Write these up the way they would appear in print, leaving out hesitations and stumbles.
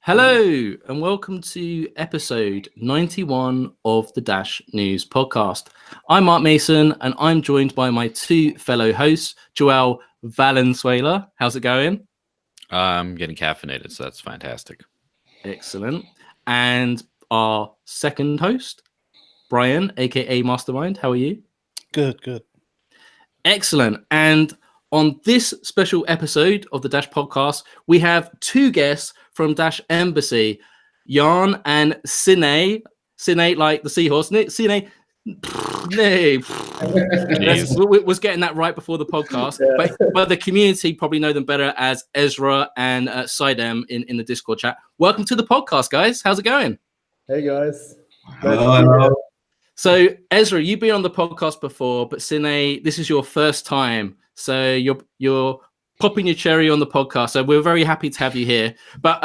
Hello, and welcome to episode 91 of the Dash News podcast. I'm Mark Mason, and I'm joined by my two fellow hosts, Joel Valenzuela. How's it going? I'm getting caffeinated, so that's fantastic. Excellent. And our second host, Brian, aka Mastermind. How are you? Good. Excellent. And on this special episode of the Dash podcast, we have two guests from Dash Embassy, Jan and Sinay. Sinay, like the seahorse. Sinay, was getting that right before the podcast, but the community probably know them better as Ezra and Sidem in the Discord chat. Welcome to the podcast, guys. How's it going? Hey, guys. Hello. So, Ezra, you've been on the podcast before, but Sinay, this is your first time. So you're popping your cherry on the podcast. So we're very happy to have you here. But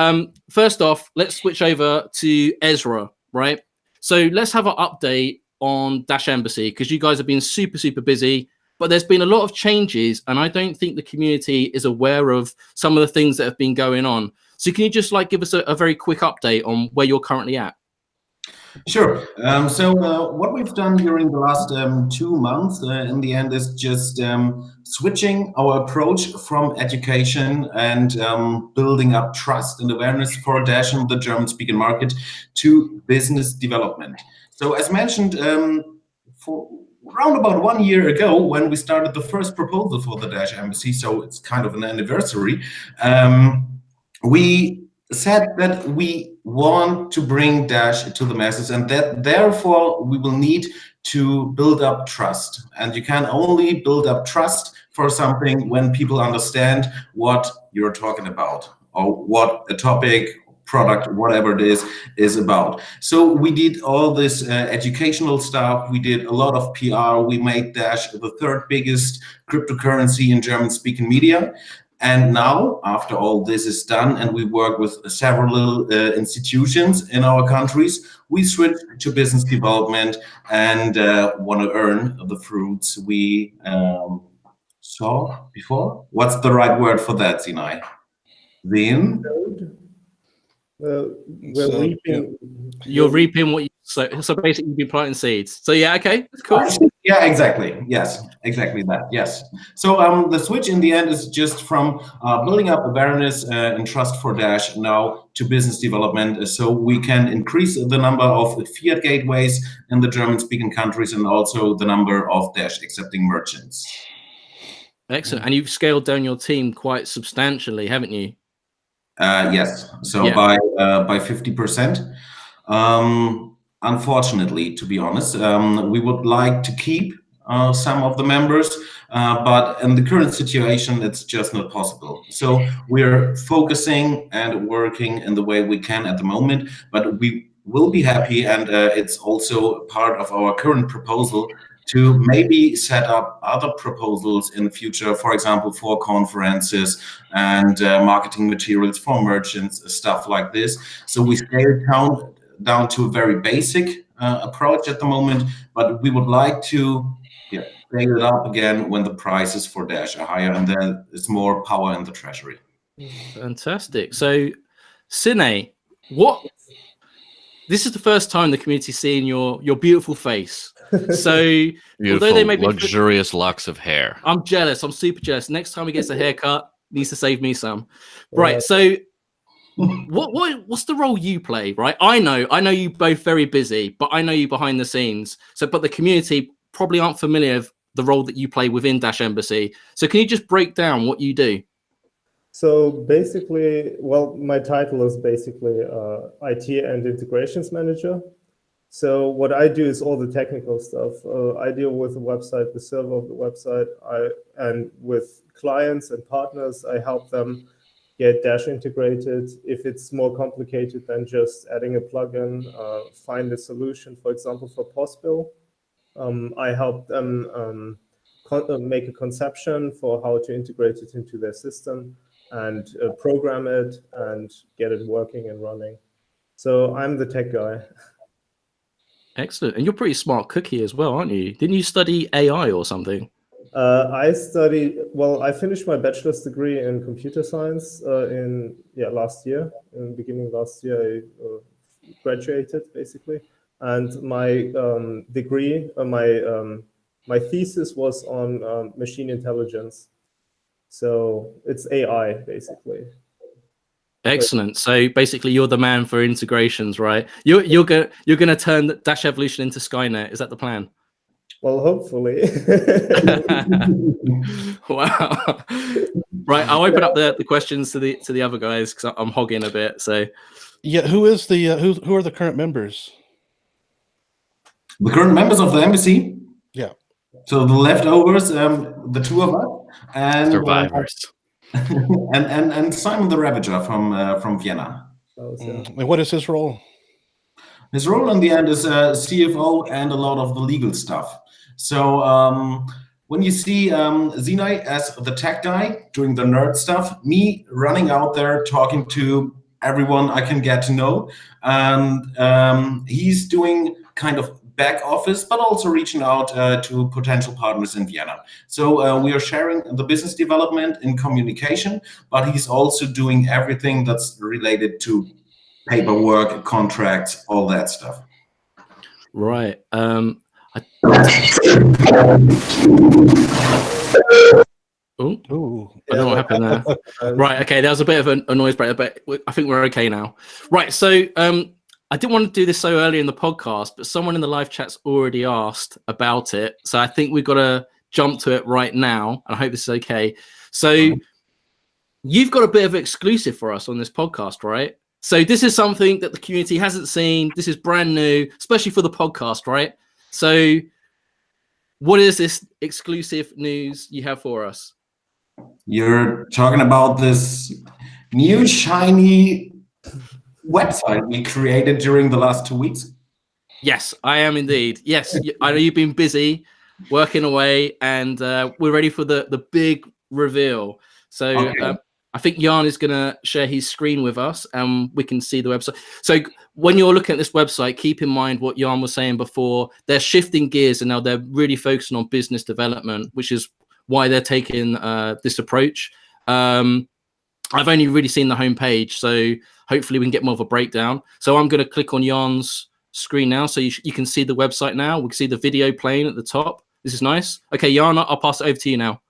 first off, let's switch over to Ezra, right? So let's have an update on Dash Embassy, because you guys have been super busy, but there's been a lot of changes, and I don't think the community is aware of some of the things that have been going on. So can you just give us a very quick update on where you're currently at? Sure. So what we've done during the last 2 months in the end is just switching our approach from education and building up trust and awareness for Dash in the German-speaking market to business development. So as mentioned, for around about 1 year ago, when we started the first proposal for the Dash Embassy, so it's kind of an anniversary, we said that we want to bring Dash to the masses, and that therefore we will need to build up trust. And you can only build up trust for something when people understand what you're talking about, or what a topic, product, whatever it is about. So we did all this educational stuff. We did a lot of PR. We made Dash the third biggest cryptocurrency in German-speaking media. And now, after all this is done, and we work with several institutions in our countries, we switch to business development and want to earn the fruits we saw before. What's the right word for that, Sinay? We're reaping. You're reaping what you so basically you've been planting seeds. So yeah, okay, that's cool. Yeah, exactly. Yes, exactly that. Yes. So the switch in the end is just from building up awareness and trust for Dash now to business development, so we can increase the number of fiat gateways in the German-speaking countries and also the number of Dash accepting merchants. Excellent. And you've scaled down your team quite substantially, haven't you? Yes. So yeah. by 50%. Unfortunately, to be honest, we would like to keep some of the members, but in the current situation, it's just not possible. So we're focusing and working in the way we can at the moment, but we will be happy, and it's also part of our current proposal to maybe set up other proposals in the future, for example, for conferences and marketing materials for merchants, stuff like this. So we scale down to a very basic approach at the moment, but we would like to scale it up again when the prices for Dash are higher and there is more power in the treasury. Fantastic. So, Sinay, this is the first time the community's seeing your beautiful face. So, although they may be luxurious locks of hair, I'm jealous. I'm super jealous. Next time he gets a haircut, needs to save me some. Right. So, what's the role you play? Right. I know you both very busy, but I know you behind the scenes. So, but the community probably aren't familiar with the role that you play within Dash Embassy. So, can you just break down what you do? So basically, well, my title is basically IT and integrations manager. So what I do is all the technical stuff. I deal with the website, the server of the website, and with clients and partners, I help them get Dash integrated. If it's more complicated than just adding a plugin, find a solution, for example, for POSBIL. I help them make a conception for how to integrate it into their system and program it and get it working and running. So I'm the tech guy. Excellent. And you're a pretty smart cookie as well, aren't you? Didn't you study AI or something? I finished my bachelor's degree in computer science last year. In the beginning of last year, I graduated basically, and my degree, my thesis was on machine intelligence. So it's AI basically. Excellent. So basically, you're the man for integrations, right? You're gonna turn Dash Evolution into Skynet. Is that the plan? Well, hopefully. Wow. Right. I'll open up the questions to the other guys because I'm hogging a bit. So yeah, who is the who are the current members? The current members of the embassy. Yeah. So the leftovers, the two of us, and Survivors. and Simon the Ravager from Vienna. And what is his role? His role in the end is CFO and a lot of the legal stuff. So when you see Sinay as the tech guy doing the nerd stuff, me running out there talking to everyone I can get to know, and he's doing kind of back office, but also reaching out to potential partners in Vienna. So we are sharing the business development in communication, but he's also doing everything that's related to paperwork, contracts, all that stuff. right. I don't know what happened there. Right. Okay. There was a bit of a noise break, but I think we're okay now. Right. So I didn't want to do this so early in the podcast, but someone in the live chat's already asked about it. So I think we've got to jump to it right now. And I hope this is okay. So you've got a bit of exclusive for us on this podcast, right? So this is something that the community hasn't seen. This is brand new, especially for the podcast, right? So what is this exclusive news you have for us? You're talking about this new shiny website we created during the last 2 weeks? Yes, I am indeed. Yes, I know you've been busy working away, and we're ready for the big reveal. So okay. I think Jan is going to share his screen with us, and we can see the website. So when you're looking at this website, keep in mind what Jan was saying before. They're shifting gears, and now they're really focusing on business development, which is why they're taking this approach. I've only really seen the homepage, so hopefully we can get more of a breakdown. So I'm going to click on Jan's screen now, so you can see the website now. We can see the video playing at the top. This is nice. Okay, Jan, I'll pass it over to you now.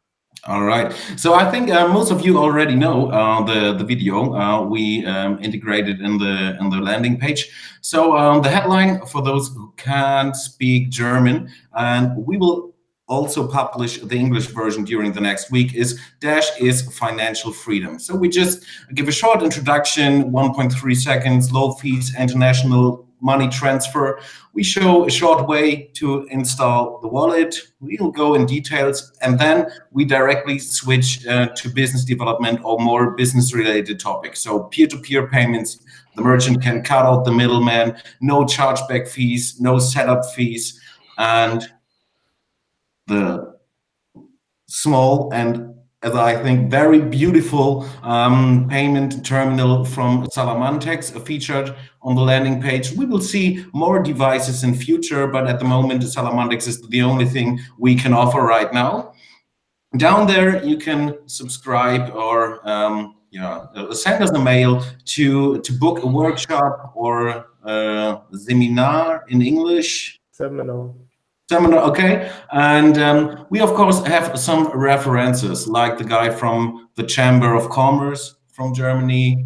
All right. So I think most of you already know the video we integrated in the landing page. So the headline, for those who can't speak German, and we will also publish the English version during the next week, is Dash is financial freedom. So we just give a short introduction, 1.3 seconds, low fees, international money transfer. We show a short way to install the wallet. We'll go in details, and then we directly switch to business development or more business related topics. So peer-to-peer payments, the merchant can cut out the middleman, no chargeback fees, no setup fees, and the small and, as I think, very beautiful payment terminal from Salamantex featured on the landing page. We will see more devices in future, but at the moment, Salamantex is the only thing we can offer right now. Down there, you can subscribe or send us a mail to book a workshop or a seminar in English. Seminar, okay. And we, of course, have some references, like the guy from the Chamber of Commerce from Germany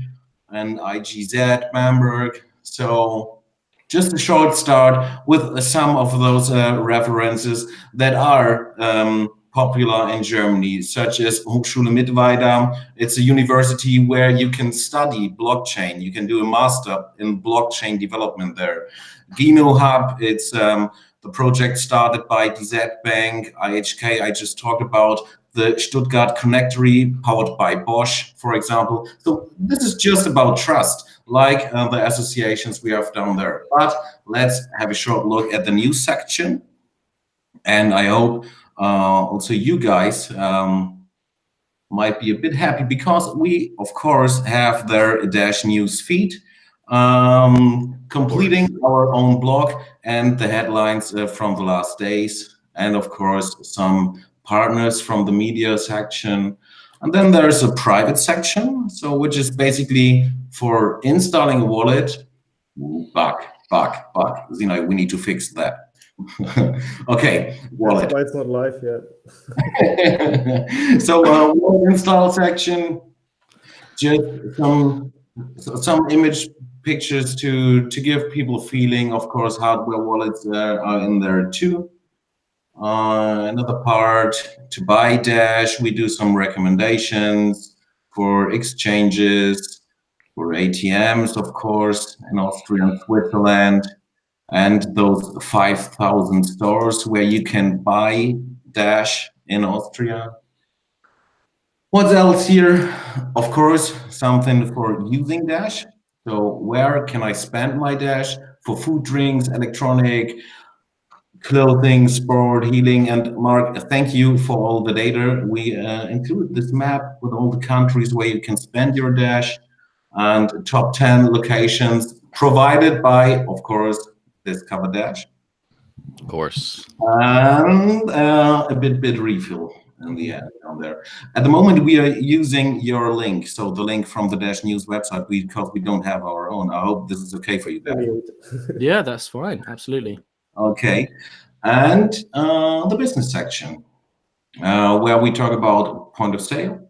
and IGZ Bamberg. So just a short start with some of those references that are popular in Germany, such as Hochschule Mittweida. It's a university where you can study blockchain. You can do a master in blockchain development there. Gino Hub, it's the project started by DZ Bank, IHK, I just talked about, the Stuttgart Connectory, powered by Bosch, for example. So this is just about trust, like the associations we have down there. But let's have a short look at the news section. And I hope also you guys might be a bit happy, because we, of course, have their Dash news feed, completing our own blog and the headlines from the last days, and of course some partners from the media section. And then there's a private section, so which is basically for installing a wallet. Bug. Sinay, we need to fix that. Okay, wallet. That's why it's not live yet. So wallet install section, just some image pictures to give people a feeling. Of course, hardware wallets are in there too. Another part to buy Dash, we do some recommendations for exchanges, for ATMs, of course, in Austria and Switzerland, and those 5,000 stores where you can buy Dash in Austria. What else here? Of course, something for using Dash. So where can I spend my Dash? For food, drinks, electronic, clothing, sport, healing. And Mark, thank you for all the data. We include this map with all the countries where you can spend your Dash and top 10 locations provided by, of course, Discover Dash. Of course. And a bit refill in the end down there. At the moment, we are using your link, so the link from the Dash News website, because we don't have our own. I hope this is okay for you guys. Yeah, that's fine. Absolutely. Okay. And the business section, where we talk about point of sale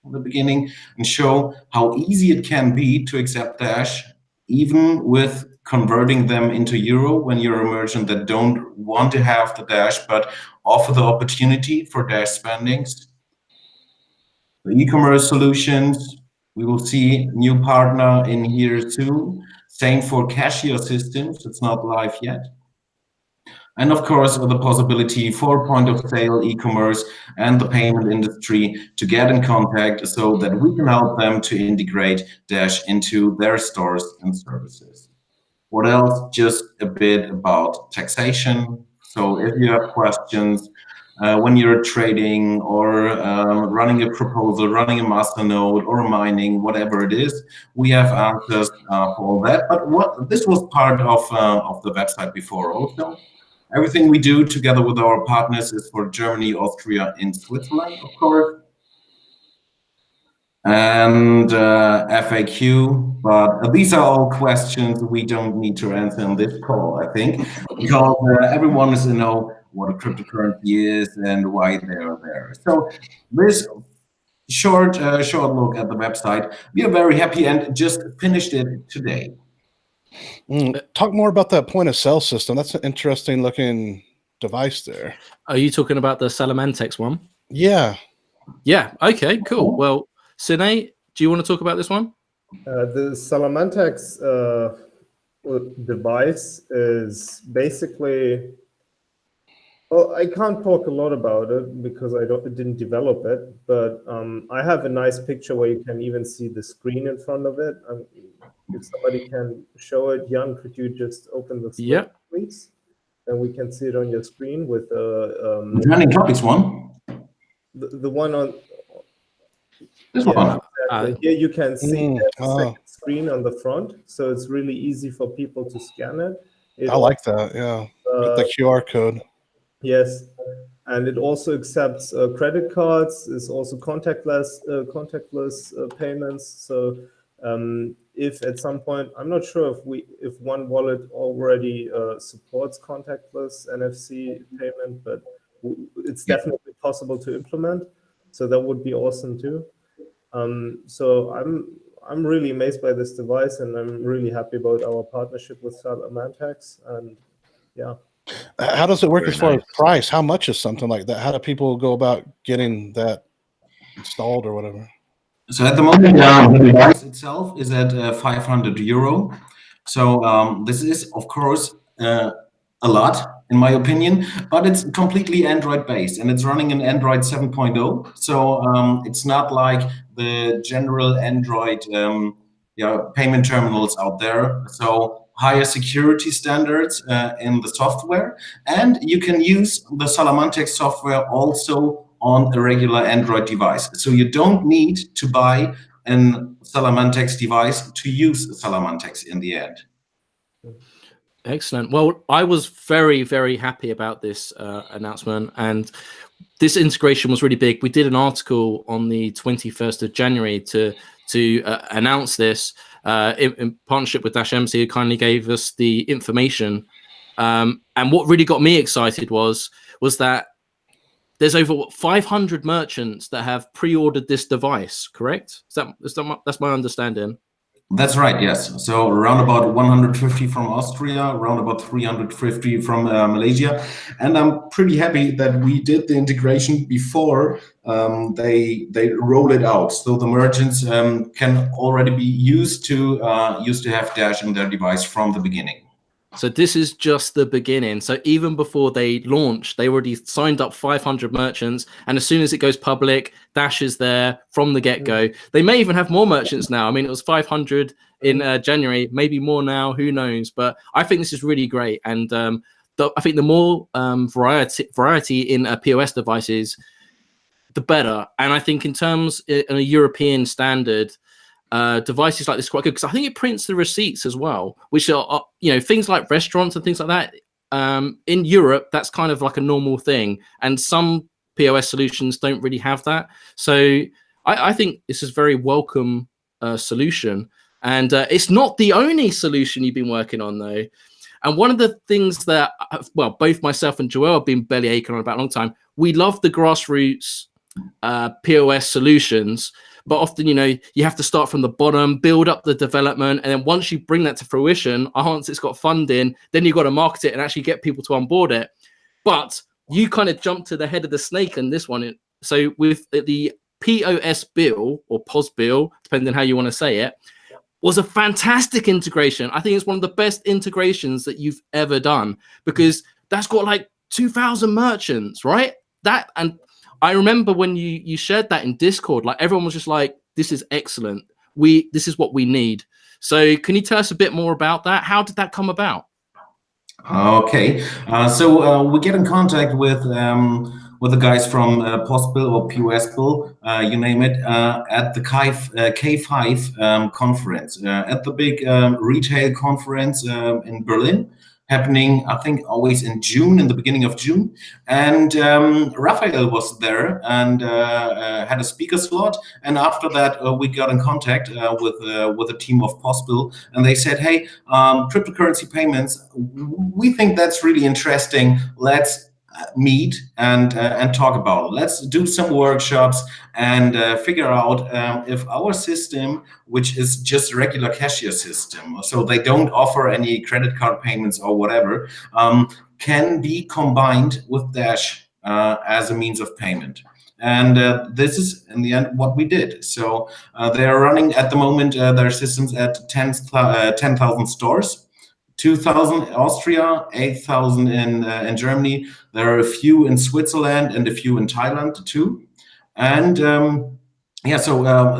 at the beginning and show how easy it can be to accept Dash, even with converting them into euro when you're a merchant that don't want to have the Dash, but offer the opportunity for Dash spendings. The e-commerce solutions, we will see new partner in here soon. Same for cashier systems, it's not live yet. And of course, the possibility for point of sale, e-commerce, and the payment industry to get in contact so that we can help them to integrate Dash into their stores and services. What else? Just a bit about taxation. So if you have questions, when you're trading or running a proposal, running a masternode or mining, whatever it is, we have answers for all that. But this was part of the website before also. Everything we do together with our partners is for Germany, Austria, and Switzerland, of course. And FAQ, but these are all questions we don't need to answer in this call, I think, because everyone is to know what a cryptocurrency is and why they are there. So this short look at the website, we are very happy and just finished it today. Talk more about that point of sale system. That's an interesting looking device there. Are you talking about the Salamantex one? Yeah. Yeah. Okay, cool. Well, Sinay, do you want to talk about this one? The Salamantex device is basically, well, I can't talk a lot about it because I didn't develop it, but I have a nice picture where you can even see the screen in front of it. If somebody can show it, Jan, could you just open the screen, please? Then we can see it on your screen with the trending topics one. The one on this one. Exactly. Here you can see a second screen on the front, so it's really easy for people to scan it. I like that. Yeah, with the QR code. Yes, and it also accepts credit cards. It's also contactless payments. So if at some point, I'm not sure if one wallet already supports contactless NFC payment, but it's definitely possible to implement. So that would be awesome too. So I'm really amazed by this device, and I'm really happy about our partnership with Salamantex. And yeah. How does it work as far as price? How much is something like that? How do people go about getting that installed or whatever? So at the moment, the device itself is at 500 euro. So this is, of course, a lot, in my opinion, but it's completely Android based and it's running in Android 7.0. So it's not like the general Android payment terminals out there. So higher security standards in the software, and you can use the Salamantex software also on a regular Android device. So you don't need to buy a Salamantex device to use Salamantex in the end. Excellent. Well, I was very, very happy about this announcement, and this integration was really big. We did an article on the 21st of January to announce this in partnership with Dash MC, who kindly gave us the information. And what really got me excited was that there's over 500 merchants that have pre-ordered this device. Correct? That's my understanding? That's right, yes. So around about 150 from Austria, around about 350 from Malaysia. And I'm pretty happy that we did the integration before they roll it out. So the merchants can already be used to have Dash in their device from the beginning. So this is just the beginning. So even before they launched, they already signed up 500 merchants. And as soon as it goes public, Dash is there from the get-go. They may even have more merchants now. I mean, it was 500 in January, maybe more now, who knows? But I think this is really great. And I think the more variety in POS devices, the better. And I think in terms in a European standard, devices like this are quite good because I think it prints the receipts as well, which are things like restaurants and things like that. In Europe, that's kind of like a normal thing, and some POS solutions don't really have that. So I think this is a very welcome solution, and it's not the only solution you've been working on though. And one of the things that both myself and Joel have been belly aching on about a long time, we love the grassroots POS solutions. But often, you have to start from the bottom, build up the development, and then once you bring that to fruition, once it's got funding, then you've got to market it and actually get people to onboard it. But you kind of jump to the head of the snake in this one. So with the POS bill or POS bill, depending on how you want to say it, was a fantastic integration. I think it's one of the best integrations that you've ever done because that's got like 2,000 merchants, right? And I remember when you shared that in Discord, like everyone was just like, this is excellent. This is what we need. So can you tell us a bit more about that? How did that come about? Okay, so we get in contact with the guys from POSBIL or POSBIL, you name it, at the K5 conference, at the big retail conference in Berlin, happening, I think, always in June, in the beginning of June. And Raphael was there and had a speaker slot. And after that, we got in contact with a team of POSBIL, and they said, hey, cryptocurrency payments, we think that's really interesting. Let's meet and talk about it. Let's do some workshops and figure out if our system, which is just a regular cashier system, so they don't offer any credit card payments or whatever, can be combined with Dash as a means of payment. And this is, in the end, what we did. So they are running at the moment their systems at 10,000 stores. 2,000 in Austria, 8,000 in Germany. There are a few in Switzerland and a few in Thailand too. And so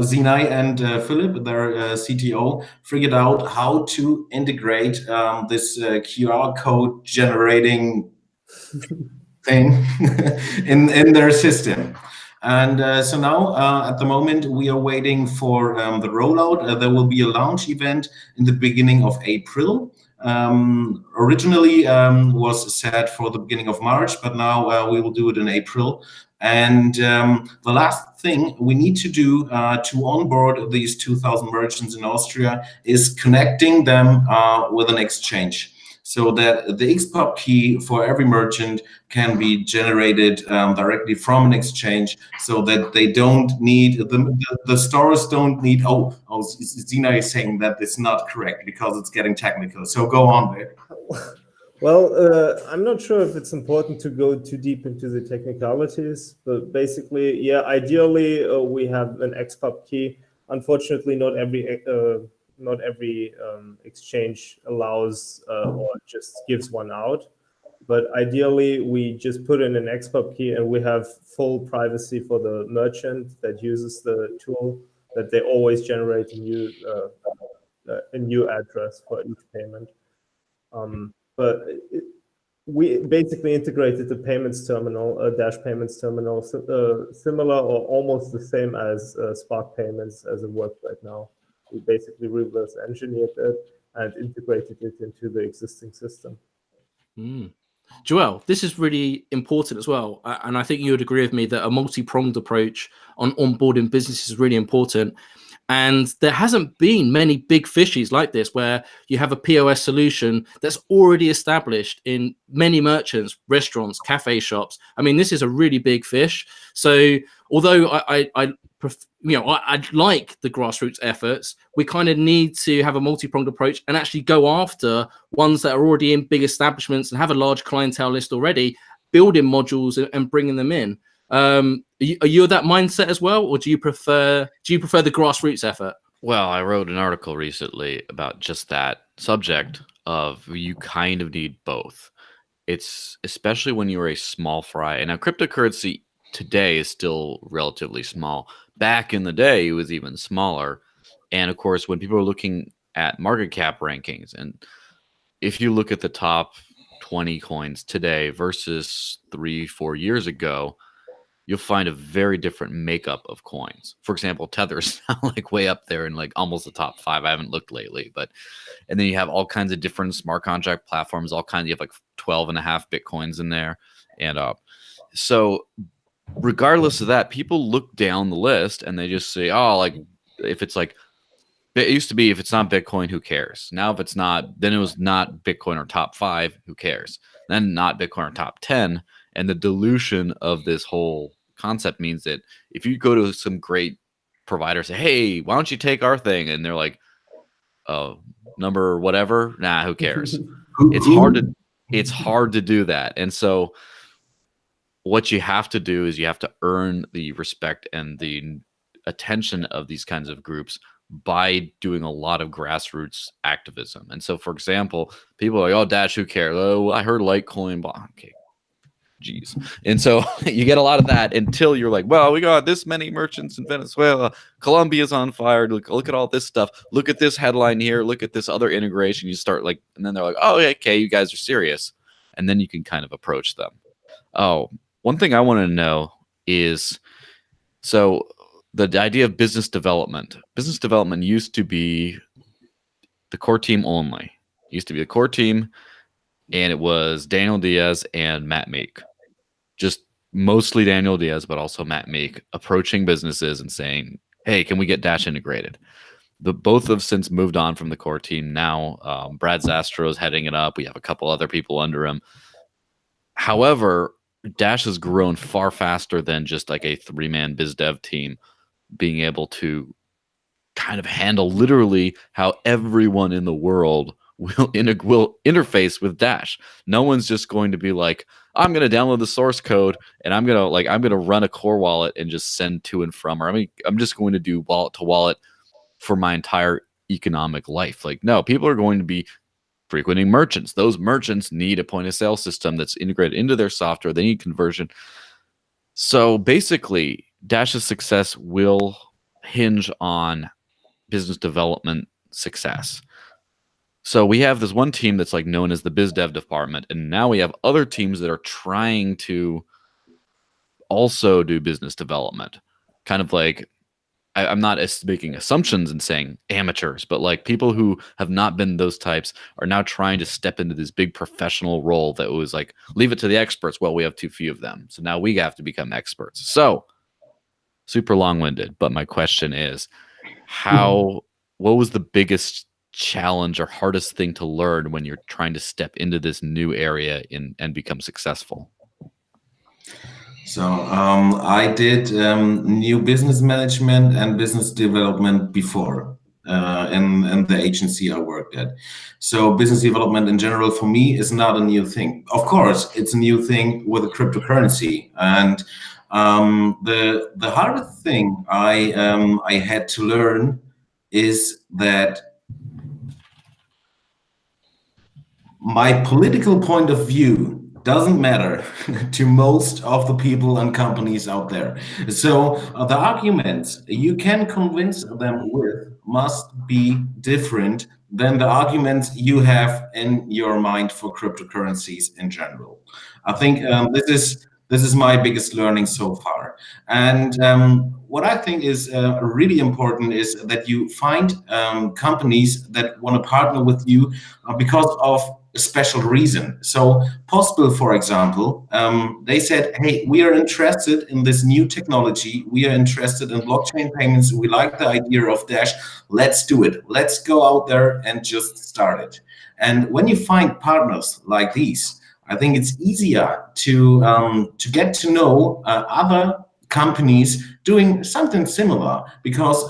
Sinay and Philip, their CTO, figured out how to integrate this QR code generating thing in their system. And so now, at the moment, we are waiting for the rollout. There will be a launch event in the beginning of April. Originally was set for the beginning of March, but now we will do it in April. And the last thing we need to do to onboard these 2,000 merchants in Austria is connecting them with an exchange, so that the XPub key for every merchant can be generated directly from an exchange, so that they don't need, the stores don't need, Zina is saying that it's not correct because it's getting technical. So go on, babe. Well, I'm not sure if it's important to go too deep into the technicalities, but basically, yeah, ideally we have an XPub key. Unfortunately, not every exchange allows or just gives one out. But ideally, we just put in an XPub key and we have full privacy for the merchant that uses the tool, that they always generate a new address for each payment. But we basically integrated the payments terminal, Dash payments terminal, similar or almost the same as Spark payments as it works right now. We basically reverse engineered it, and integrated it into the existing system. Joel, this is really important as well. And I think you would agree with me that a multi-pronged approach on onboarding business is really important. And there hasn't been many big fishies like this, where you have a POS solution that's already established in many merchants, restaurants, cafe shops. I mean, this is a really big fish. So although I like the grassroots efforts, we kind of need to have a multi-pronged approach and actually go after ones that are already in big establishments and have a large clientele list already, building modules and bringing them in. Are you of that mindset as well, or do you prefer the grassroots effort? Well, I wrote an article recently about just that subject of you kind of need both. It's especially when you're a small fry. And now cryptocurrency today is still relatively small. Back in the day, it was even smaller. And of course, when people are looking at market cap rankings, and if you look at the top 20 coins today versus 3-4 years ago, you'll find a very different makeup of coins. For example, Tether's now like way up there in like almost the top 5. I haven't looked lately, and then you have all kinds of different smart contract platforms, all kinds. You have like 12.5 Bitcoins in there. And so regardless of that, people look down the list and they just say, oh, like if it's like, it used to be if it's not Bitcoin, who cares? Now, if it's not, then it was not Bitcoin or top 5, who cares? Then not Bitcoin or top 10. And the dilution of this whole concept means that if you go to some great provider, say, hey, why don't you take our thing? And they're like, oh, number whatever. Nah, who cares? It's hard to do that. And so what you have to do is you have to earn the respect and the attention of these kinds of groups by doing a lot of grassroots activism. And so, for example, people are like, oh, Dash, who cares? Oh, I heard Litecoin. Okay. Jeez. And so you get a lot of that until you're like, well, we got this many merchants in Venezuela. Colombia's on fire. Look at all this stuff. Look at this headline here. Look at this other integration. You start like, and then they're like, oh, okay, you guys are serious. And then you can kind of approach them. Oh, one thing I want to know is, so the idea of business development. Business development used to be the core team only. It used to be the core team, and it was Daniel Diaz and Matt Meek. Just mostly Daniel Diaz, but also Matt Meek approaching businesses and saying, hey, can we get Dash integrated? Both have since moved on from the core team. Now Brad Zastro is heading it up. We have a couple other people under him. However, Dash has grown far faster than just like a 3-man biz dev team being able to kind of handle literally how everyone in the world will interface with Dash. No one's just going to be like, I'm going to download the source code and I'm going to run a core wallet and just send to and from, or I'm just going to do wallet to wallet for my entire economic life. Like, no, people are going to be frequenting merchants. Those merchants need a point of sale system that's integrated into their software. They need conversion. So basically, Dash's success will hinge on business development success. So we have this one team that's like known as the biz dev department, and now we have other teams that are trying to also do business development. Kind of like, I'm not making assumptions and saying amateurs, but like people who have not been those types are now trying to step into this big professional role that was like, leave it to the experts. Well, we have too few of them. So now we have to become experts. So super long-winded, but my question is, what was the biggest challenge or hardest thing to learn when you're trying to step into this new area and become successful? So I did new business management and business development before in the agency I worked at. So business development in general for me is not a new thing. Of course, it's a new thing with a cryptocurrency. And the hardest thing I had to learn is that my political point of view doesn't matter to most of the people and companies out there. So the arguments you can convince them with must be different than the arguments you have in your mind for cryptocurrencies in general. I think this This is my biggest learning so far. And what I think is really important is that you find companies that want to partner with you because of a special reason. So Possible, for example, they said, hey, we are interested in this new technology. We are interested in blockchain payments. We like the idea of Dash. Let's do it. Let's go out there and just start it. And when you find partners like these, I think it's easier to get to know other companies doing something similar, because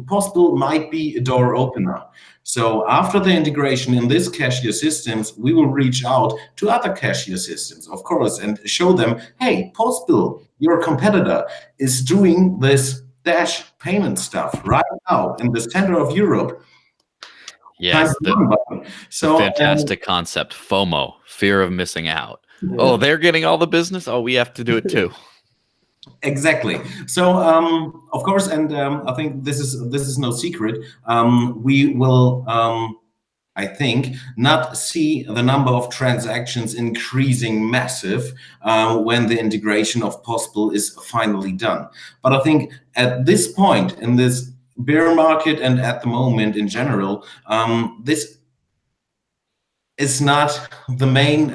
Possible might be a door opener. So after the integration in this cashier systems, we will reach out to other cashier systems, of course, and show them, hey, Possible, your competitor, is doing this Dash payment stuff right now in the center of Europe. Yes, so fantastic concept, FOMO, fear of missing out. Yeah. Oh, they're getting all the business. Oh, we have to do it too. Exactly. So, of course, and I think this is no secret. We will, I think, not see the number of transactions increasing massive when the integration of Possible is finally done. But I think at this point in this bear market and at the moment in general, this is not the main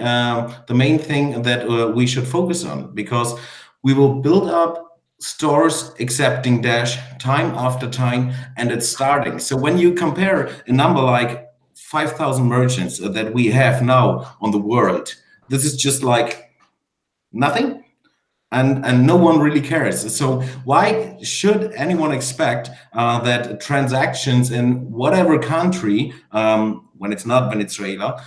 thing that we should focus on, because we will build up stores accepting Dash time after time, and it's starting. So when you compare a number like 5,000 merchants that we have now on the world, this is just like nothing. And no one really cares. So why should anyone expect that transactions in whatever country, when it's not Venezuela,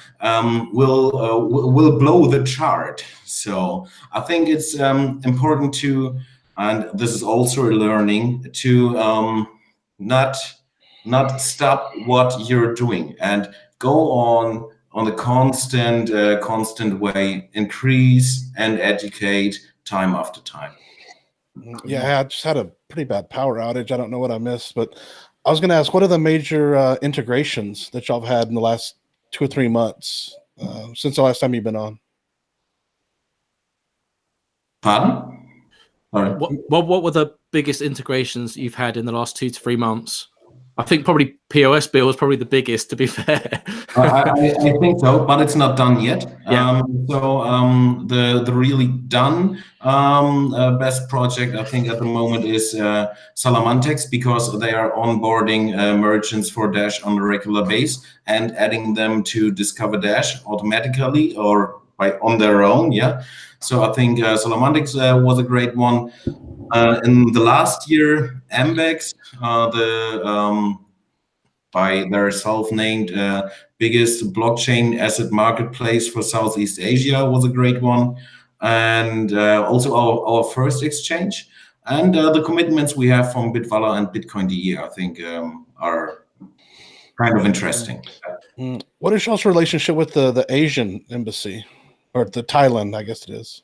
will blow the chart? So I think it's important to, and this is also a learning, to not stop what you're doing and go on the constant way, increase and educate time after time. Yeah, I just had a pretty bad power outage. I don't know what I missed, but I was going to ask, what are the major integrations that y'all have had in the last 2 or 3 months since the last time you've been on? Pardon? Sorry. What were the biggest integrations you've had in the last 2 to 3 months? I think probably POS Bill was probably the biggest, to be fair. I think so, but it's not done yet. Yeah. The really done best project, I think, at the moment is Salamantex, because they are onboarding merchants for Dash on a regular basis and adding them to Discover Dash automatically or on their own. Yeah. So I think Salamantex was a great one. In the last year, Ambex, by their self-named biggest blockchain asset marketplace for Southeast Asia, was a great one. And also our first exchange. And the commitments we have from Bitvala and Bitcoin.de, I think, are kind of interesting. What is y'all's relationship with the Asian embassy, or the Thailand, I guess it is?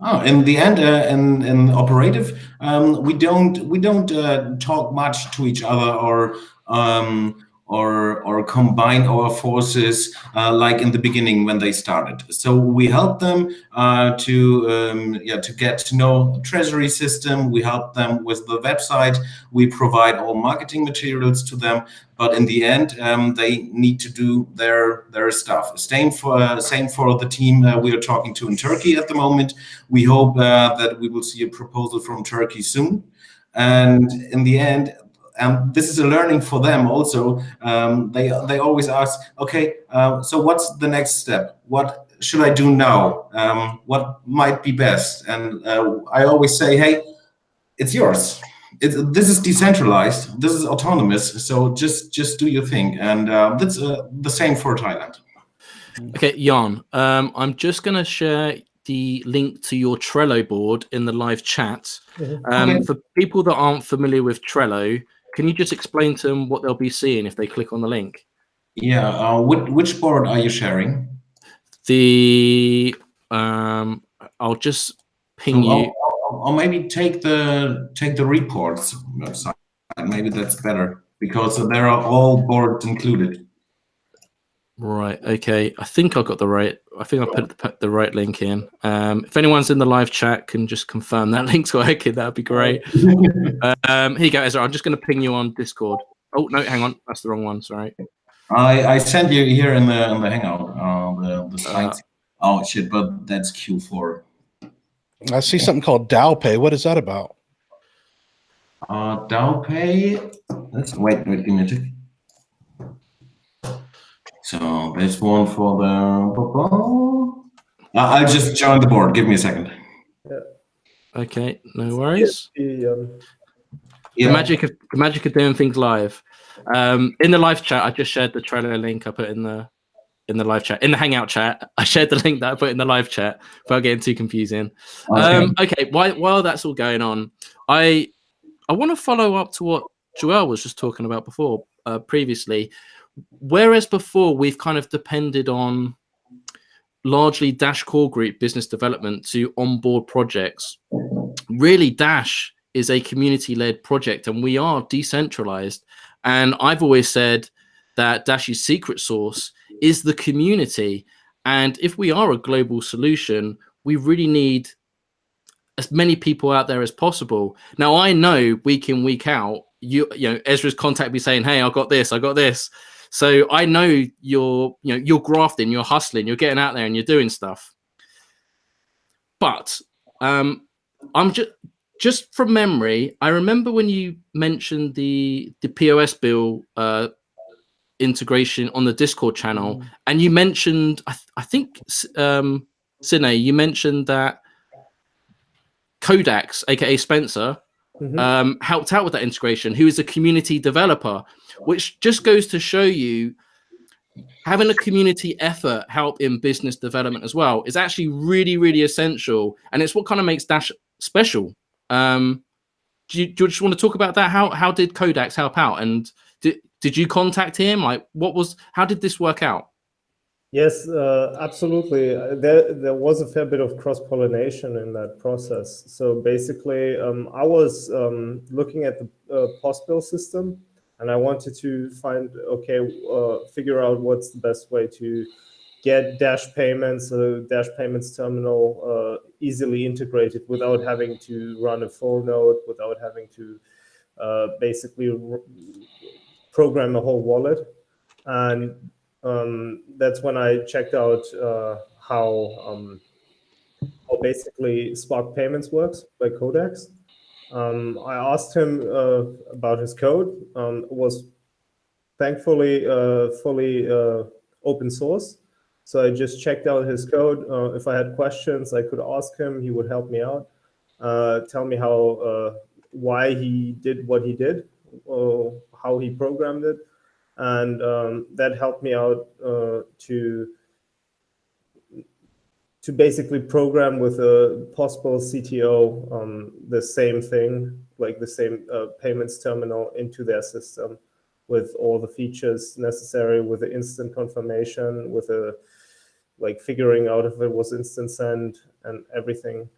Oh, in the end, in operative, we don't talk much to each other or combine our forces like in the beginning when they started. So we help them to get to know the treasury system. We help them with the website. We provide all marketing materials to them. But in the end, they need to do their stuff. Same for the team we are talking to in Turkey at the moment. We hope that we will see a proposal from Turkey soon. And in the end, this is a learning for them also. They always ask, okay, so what's the next step? What should I do now? What might be best? And I always say, hey, it's yours. This is decentralized. This is autonomous. So just do your thing. And that's the same for Thailand. Okay, Jan, I'm just going to share the link to your Trello board in the live chat. Okay. For people that aren't familiar with Trello, can you just explain to them what they'll be seeing if they click on the link? Yeah. Which board are you sharing? I'll just ping you. Or maybe take the reports website. Maybe that's better, because there are all boards included. Right. Okay. I think I got the right. I think I put the right link in. If anyone's in the live chat can just confirm that link's working, that'd be great. Here you go, Ezra. I'm just going to ping you on Discord. Oh no, hang on, that's the wrong one. Sorry. I sent you here in the Hangout the slides. Oh shit, but that's Q4. I see something called DAO Pay. What is that about? DAO Pay. Let's wait. Give me a tick. So this one for the. I'll just join the board. Give me a second. Yeah. Okay, no worries. Yeah. The magic of doing things live. In the live chat, I just shared the Trello link I put in the live chat. In the Hangout chat, I shared the link that I put in the live chat without getting too confusing. Okay, while that's all going on, I want to follow up to what Joel was just talking about before, previously. Whereas before we've kind of depended on largely Dash core group business development to onboard projects, really Dash is a community-led project and we are decentralized. And I've always said that Dash's secret sauce is the community. And if we are a global solution, we really need as many people out there as possible. Now, I know week in, week out, you know, Ezra's contact me saying, hey, I got this. So I know you're grafting, you're hustling, you're getting out there and you're doing stuff. But I'm just from memory, I remember when you mentioned the POS bill integration on the Discord channel, and you mentioned, I think, Sinay, you mentioned that Kodaks, aka Spencer, helped out with that integration, who is a community developer, which just goes to show you having a community effort help in business development as well is actually really, really essential. And it's what kind of makes Dash special. Do you just want to talk about that? How did Kodaks help out? And did you contact him? Like, how did this work out? Yes, absolutely. There was a fair bit of cross-pollination in that process. So basically, I was looking at the POS bill system, and I wanted to figure out what's the best way to get Dash payments, Dash payments terminal easily integrated without having to run a full node, without having to basically program a whole wallet. And that's when I checked out how basically Spark Payments works by Kodaks. I asked him about his code. It was thankfully fully open source. So I just checked out his code. If I had questions, I could ask him. He would help me out, tell me why he did what he did, how he programmed it. And that helped me out to basically program with a possible CTO the same thing, like the same payments terminal into their system with all the features necessary, with the instant confirmation, with figuring out if it was instant send and everything.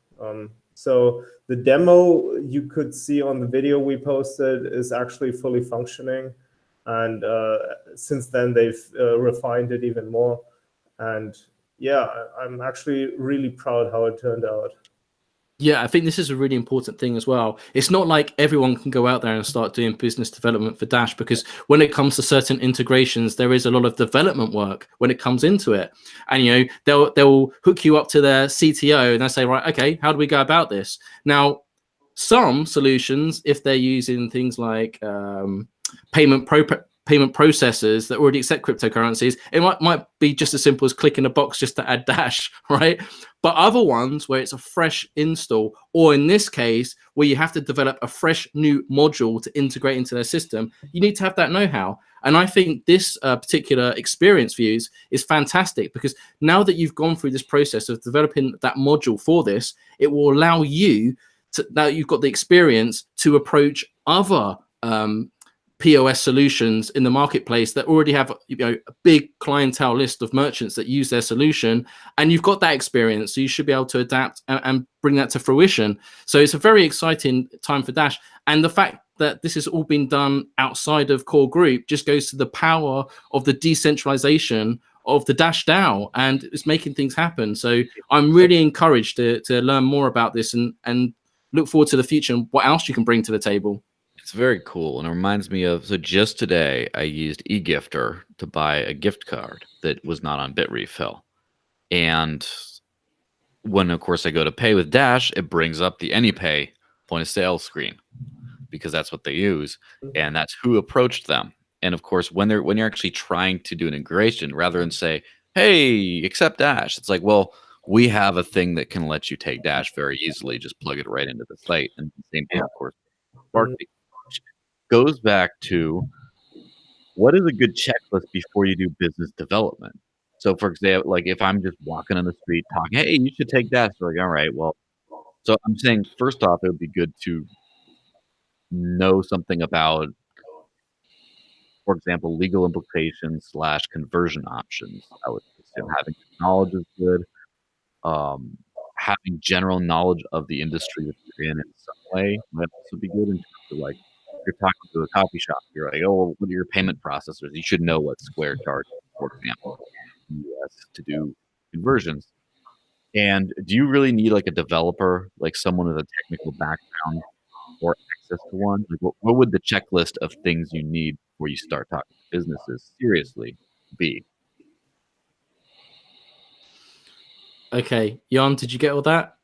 So the demo you could see on the video we posted is actually fully functioning. And since then, they've refined it even more. And yeah, I'm actually really proud how it turned out. Yeah, I think this is a really important thing as well. It's not like everyone can go out there and start doing business development for Dash, because when it comes to certain integrations, there is a lot of development work when it comes into it. And, they'll hook you up to their CTO and they'll say, right, okay, how do we go about this? Now, some solutions, if they're using things like payment processors that already accept cryptocurrencies, it might be just as simple as clicking a box just to add Dash, right? But other ones where it's a fresh install, or in this case, where you have to develop a fresh new module to integrate into their system, you need to have that know-how. And I think this particular experience views is fantastic, because now that you've gone through this process of developing that module for this, it will allow you to, now you've got the experience to approach other POS solutions in the marketplace that already have a big clientele list of merchants that use their solution, and you've got that experience, so you should be able to adapt and bring that to fruition. So it's a very exciting time for Dash, and the fact that this has all been done outside of core group just goes to the power of the decentralization of the Dash DAO, and it's making things happen. So I'm really encouraged to learn more about this and look forward to the future and what else you can bring to the table. It's very cool, and it reminds me of, so just today I used eGifter to buy a gift card that was not on Bitrefill. And when, of course, I go to pay with Dash, it brings up the AnyPay point of sale screen because that's what they use, and that's who approached them. And of course, when you're actually trying to do an integration, rather than say, "Hey, accept Dash," it's like, well, we have a thing that can let you take Dash very easily. Just plug it right into the site, and the same thing, of course, Sparky. Goes back to what is a good checklist before you do business development. So, for example, like if I'm just walking on the street talking, "Hey, you should take Dash," they're like, all right, well, so I'm saying first off, it would be good to know something about, for example, legal implications / conversion options. I would assume having knowledge is good. Having general knowledge of the industry that you're in some way might also be good in terms of like, if you're talking to a coffee shop, you're like, oh, well, what are your payment processors? You should know what Square charges, for example, in the US to do conversions. And do you really need like a developer, like someone with a technical background or access to one? Like what would the checklist of things you need before you start talking to businesses seriously be? Okay, Jan, did you get all that?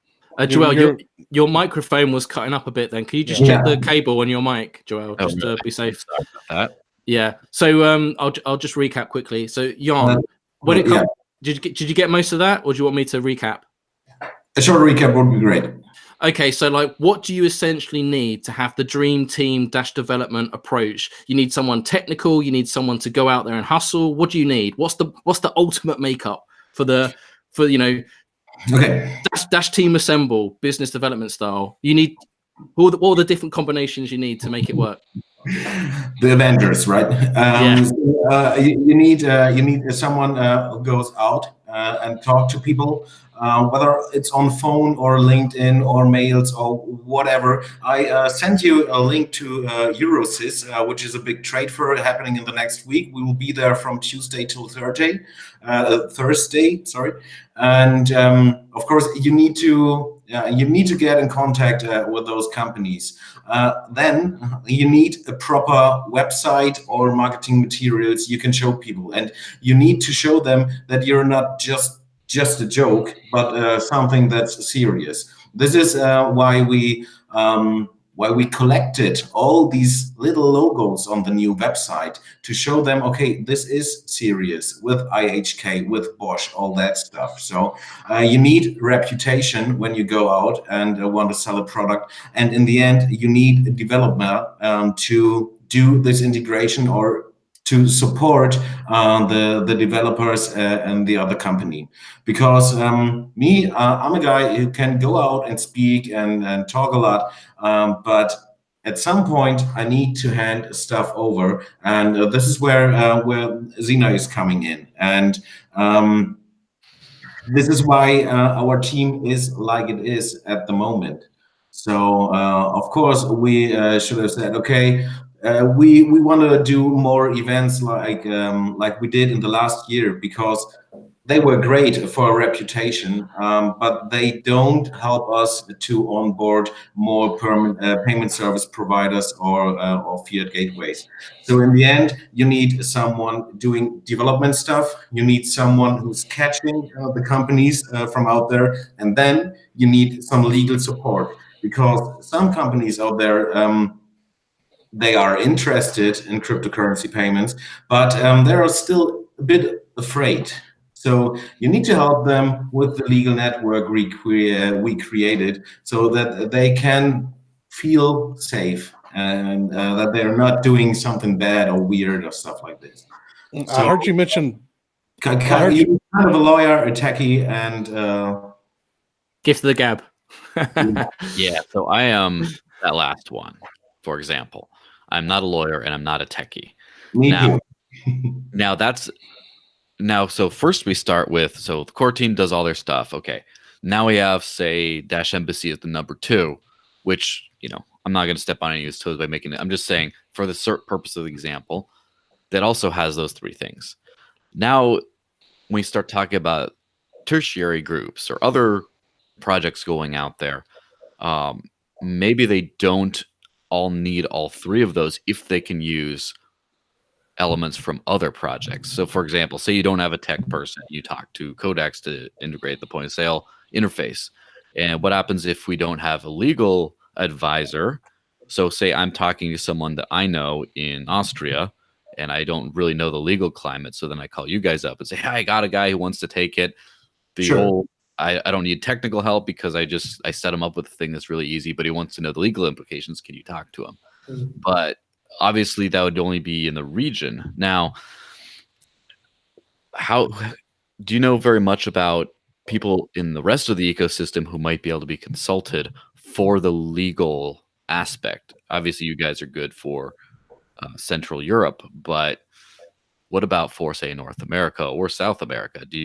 Joel, your microphone was cutting up a bit then. Can you just check the cable on your mic, Joel, just to be safe? Sorry about that. Yeah. So I'll just recap quickly. So Jan, when it comes, did you get most of that, or do you want me to recap? A short recap would be great. Okay, so like, what do you essentially need to have the dream team Dash development approach? You need someone technical. You need someone to go out there and hustle. What do you need? What's the ultimate makeup for Okay. Dash team assemble business development style? You need all the different combinations you need to make it work. The Avengers, right? Yeah. You need someone who goes out and talk to people, whether it's on phone or LinkedIn or mails or whatever. I sent you a link to Eurosys, which is a big trade fair happening in the next week. We will be there from Tuesday till Thursday. Sorry, and of course you need to get in contact with those companies. Then you need a proper website or marketing materials you can show people, and you need to show them that you're not just a joke, but something that's serious. This is why we collected all these little logos on the new website to show them, okay, this is serious with IHK, with Bosch, all that stuff. So you need reputation when you go out and want to sell a product. And in the end, you need a developer to do this integration or to support the developers and the other company. Because I'm a guy who can go out and speak and talk a lot, but at some point I need to hand stuff over, and this is where Sinay is coming in, and this is why our team is like it is at the moment. So of course we should have said, okay, we want to do more events like we did in the last year, because they were great for a reputation, but they don't help us to onboard more payment service providers or fiat gateways. So in the end, you need someone doing development stuff. You need someone who's catching the companies from out there, and then you need some legal support, because some companies out there, they are interested in cryptocurrency payments, but they are still a bit afraid. So you need to help them with the legal network we created, so that they can feel safe and that they're not doing something bad or weird or stuff like this. I heard you mention. You're kind of a lawyer, a techie, and gift of the gab. Yeah, so I am that last one, for example. I'm not a lawyer and I'm not a techie. Me too. So first we start with, so the core team does all their stuff. Okay. Now we have, say, Dash Embassy as the number 2, which, I'm not going to step on any of his toes by making it. I'm just saying, for the purpose of the example, that also has those 3 things. Now, when we start talking about tertiary groups or other projects going out there, maybe they don't all need all three of those if they can use elements from other projects. So, for example, say you don't have a tech person, you talk to Codex to integrate the point of sale interface. And what happens if we don't have a legal advisor? So, say I'm talking to someone that I know in Austria and I don't really know the legal climate. So then I call you guys up and say, hey, I got a guy who wants to take it. Sure. I don't need technical help because I set him up with a thing that's really easy, but he wants to know the legal implications. Can you talk to him? But obviously that would only be in the region. Now, how do you know very much about people in the rest of the ecosystem who might be able to be consulted for the legal aspect? Obviously, you guys are good for Central Europe, but what about for, say, North America or South America? Do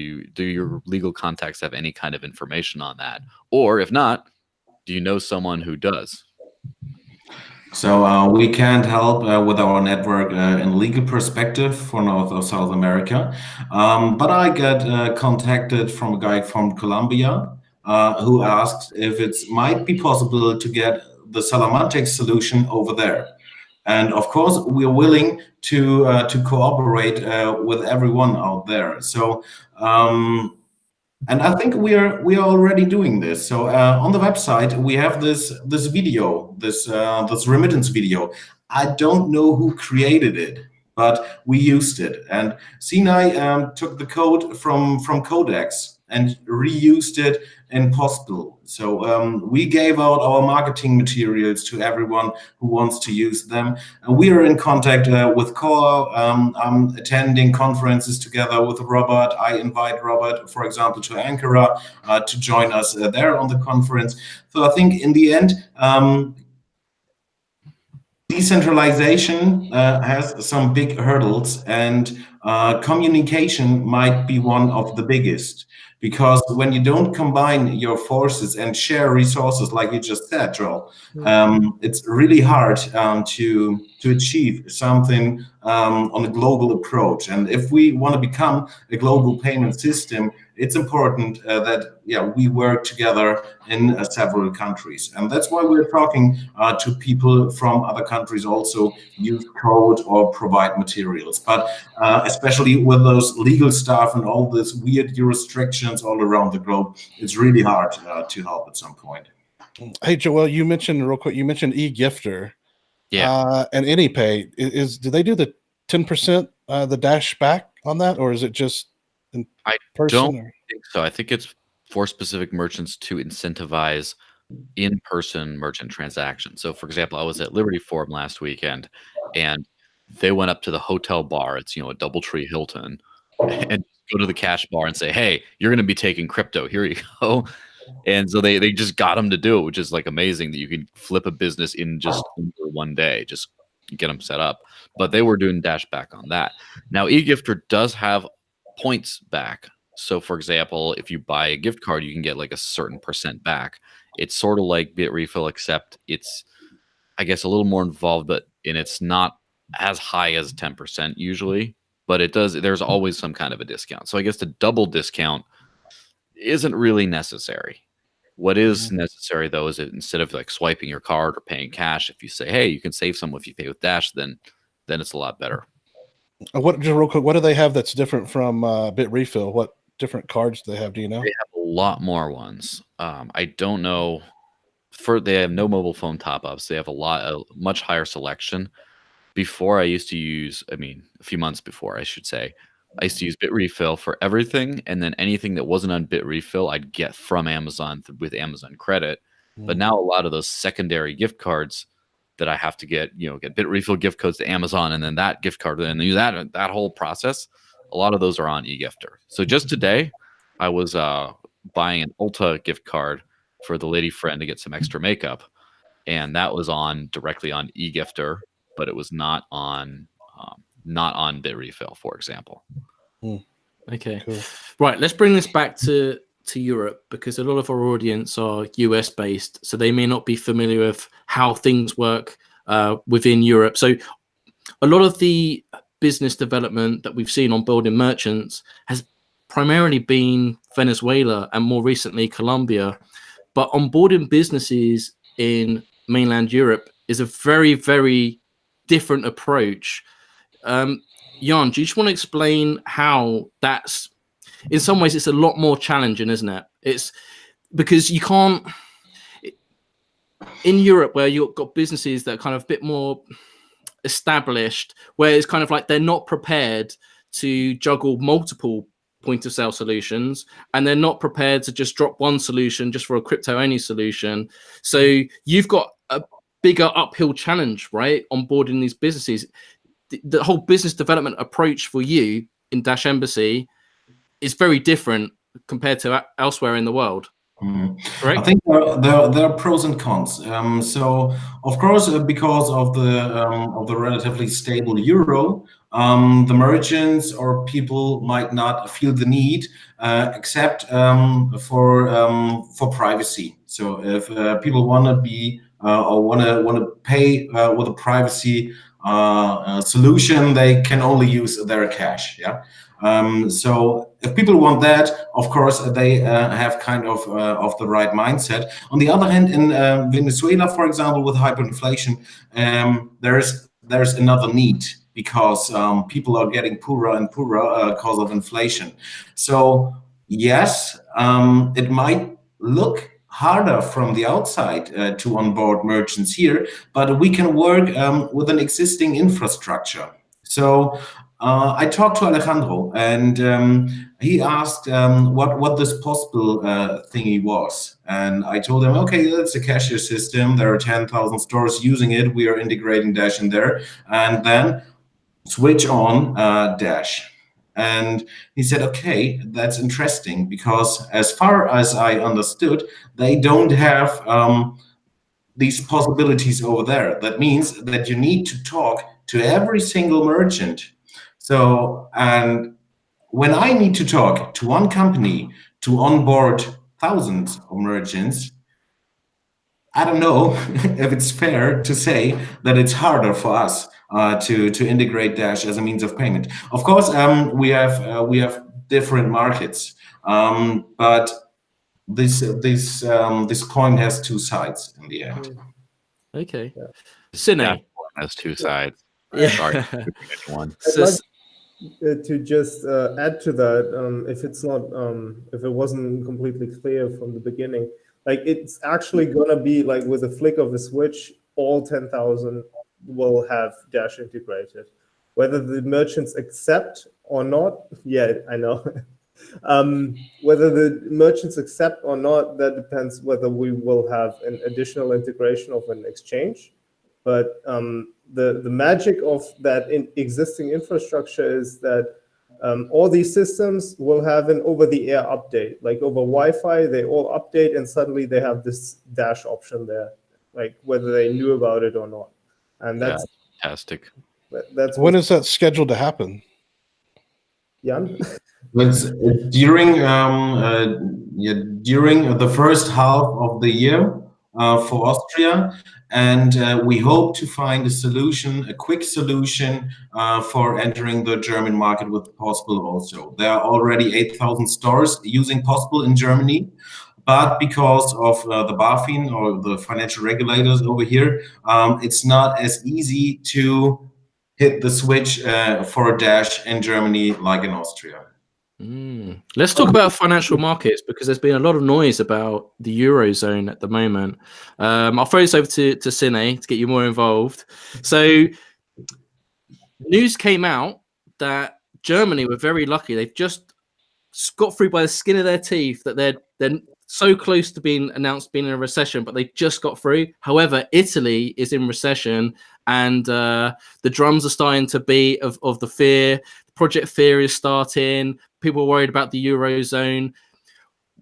your legal contacts have any kind of information on that? Or if not, do you know someone who does? So we can't help with our network in legal perspective for North or South America. But I got contacted from a guy from Colombia who asked if it might be possible to get the Salamantex solution over there. And of course, we are willing to cooperate with everyone out there. So. And I think we are already doing this. So on the website we have this video, this remittance video. I don't know who created it, but we used it. And Sinay took the code from Codex and reused it in Postal. So we gave out our marketing materials to everyone who wants to use them. And we are in contact with Core. I'm attending conferences together with Robert. I invite Robert, for example, to Ankara to join us there on the conference. So I think in the end, decentralization has some big hurdles, and communication might be one of the biggest. Because when you don't combine your forces and share resources, like you just said, Joel, it's really hard to achieve something on a global approach. And if we want to become a global payment system, it's important that we work together in several countries. And that's why we're talking to people from other countries also use code or provide materials. But especially with those legal stuff and all this weird restrictions all around the globe, it's really hard to help at some point. Hey, Joel, you mentioned real quick, you mentioned e-gifter. Yeah. And AnyPay, do they do the 10% the dash back on that, or is it just in I person? don't think so. I think it's for specific merchants to incentivize in-person merchant transactions. So, for example, I was at Liberty Forum last weekend, and they went up to the hotel bar. It's a DoubleTree Hilton, and go to the cash bar and say, "Hey, you're going to be taking crypto. Here you go." And so they just got them to do it, which is like amazing that you can flip a business in just under one day. Just get them set up. But they were doing dash back on that. Now, eGifter does have points back. So, for example, if you buy a gift card, you can get like a certain percent back. It's sort of like BitRefill, except it's, I guess, a little more involved, and it's not as high as 10% usually. But it does. There's always some kind of a discount. So I guess the double discount isn't really necessary. What is necessary though is that instead of like swiping your card or paying cash, if you say, "Hey, you can save some if you pay with Dash," then it's a lot better. Just real quick, what do they have that's different from BitRefill? What different cards do they have? Do you know? They have a lot more ones. I don't know. They have no mobile phone top-ups. They have a much higher selection. Before I used to use, a few months before, I should say, I used to use BitRefill for everything, and then anything that wasn't on BitRefill, I'd get from Amazon with Amazon credit. But now a lot of those secondary gift cards that I have to get BitRefill gift codes to Amazon, and then that gift card, and use that whole process. A lot of those are on eGifter. So just today, I was buying an Ulta gift card for the lady friend to get some extra makeup, and that was directly on eGifter, but it was not on BitRefill, for example. Okay. Cool. Right. Let's bring this back to Europe, because a lot of our audience are US based, so they may not be familiar with how things work within Europe. So a lot of the business development that we've seen on building merchants has primarily been Venezuela and more recently Colombia. But onboarding businesses in mainland Europe is a very, very different approach. Jan, do you just want to explain how that's, in some ways, it's a lot more challenging, isn't it? It's because you can't, in Europe, where you've got businesses that are kind of a bit more established, where it's kind of like they're not prepared to juggle multiple point of sale solutions, and they're not prepared to just drop one solution just for a crypto only solution. So you've got a bigger uphill challenge, right? Onboarding these businesses. The whole business development approach for you in Dash Embassy is very different compared to elsewhere in the world. Correct? I think there are pros and cons. So, of course, because of the relatively stable euro, the merchants or people might not feel the need, except for privacy. So, if people want to be or want to pay with a privacy solution, they can only use their cash. Yeah. So if people want that, of course, they have kind of the right mindset. On the other hand, in Venezuela, for example, with hyperinflation, there's another need, because people are getting poorer and poorer because of inflation. So yes, it might look harder from the outside to onboard merchants here, but we can work with an existing infrastructure. So I talked to Alejandro, and he asked what this possible thingy was. And I told him, okay, it's a cashier system. There are 10,000 stores using it. We are integrating Dash in there. And then switch on Dash. And he said, okay, that's interesting, because as far as I understood, they don't have these possibilities over there. That means that you need to talk to every single merchant. So, and when I need to talk to one company to onboard thousands of merchants, I don't know if it's fair to say that it's harder for us to integrate Dash as a means of payment. Of course, we have different markets, but this coin has two sides in the end. Okay, Yeah. Sinay has two sides. Yeah. Sorry, one. To just add to that, if it's not, if it wasn't completely clear from the beginning, like it's actually gonna be like with a flick of a switch, all 10,000 will have Dash integrated, whether the merchants accept or not. Yeah, I know. Whether the merchants accept or not, that depends whether we will have an additional integration of an exchange. But the magic of that existing infrastructure is that all these systems will have an over-the-air update. Like over Wi-Fi, they all update, and suddenly they have this Dash option there, like whether they knew about it or not. And that's fantastic. That's when is that scheduled to happen? Jan? It's during during the first half of the year for Austria, and we hope to find a solution, a quick solution for entering the German market with Possible also. There are already 8,000 stores using Possible in Germany, but because of the BaFin or the financial regulators over here, it's not as easy to hit the switch for a Dash in Germany like in Austria. Let's talk about financial markets, because there's been a lot of noise about the Eurozone at the moment. I'll throw this over to Sinay to get you more involved. So news came out that Germany were very lucky. They've just got through by the skin of their teeth that they're so close to being announced being in a recession, but they just got through. However, Italy is in recession, and the drums are starting to beat of the fear. Project Fear is starting. People are worried about the Eurozone.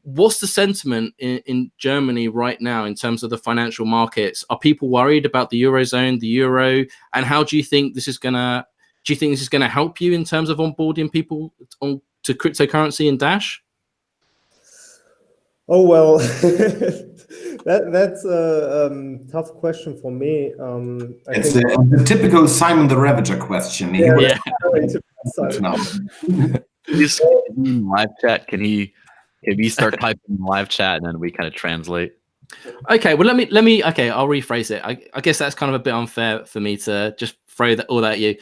What's the sentiment in Germany right now in terms of the financial markets? Are people worried about the Eurozone, the euro, and how do you think this is gonna? Do you think this is gonna help you in terms of onboarding people to cryptocurrency and Dash? Oh well, that's a tough question for me. It's the typical Simon the Ravager question. Yeah. No. He's live chat? Can we start typing in live chat and then we kind of translate? Okay, well, let me. Okay, I'll rephrase it. I guess that's kind of a bit unfair for me to just throw all that at you.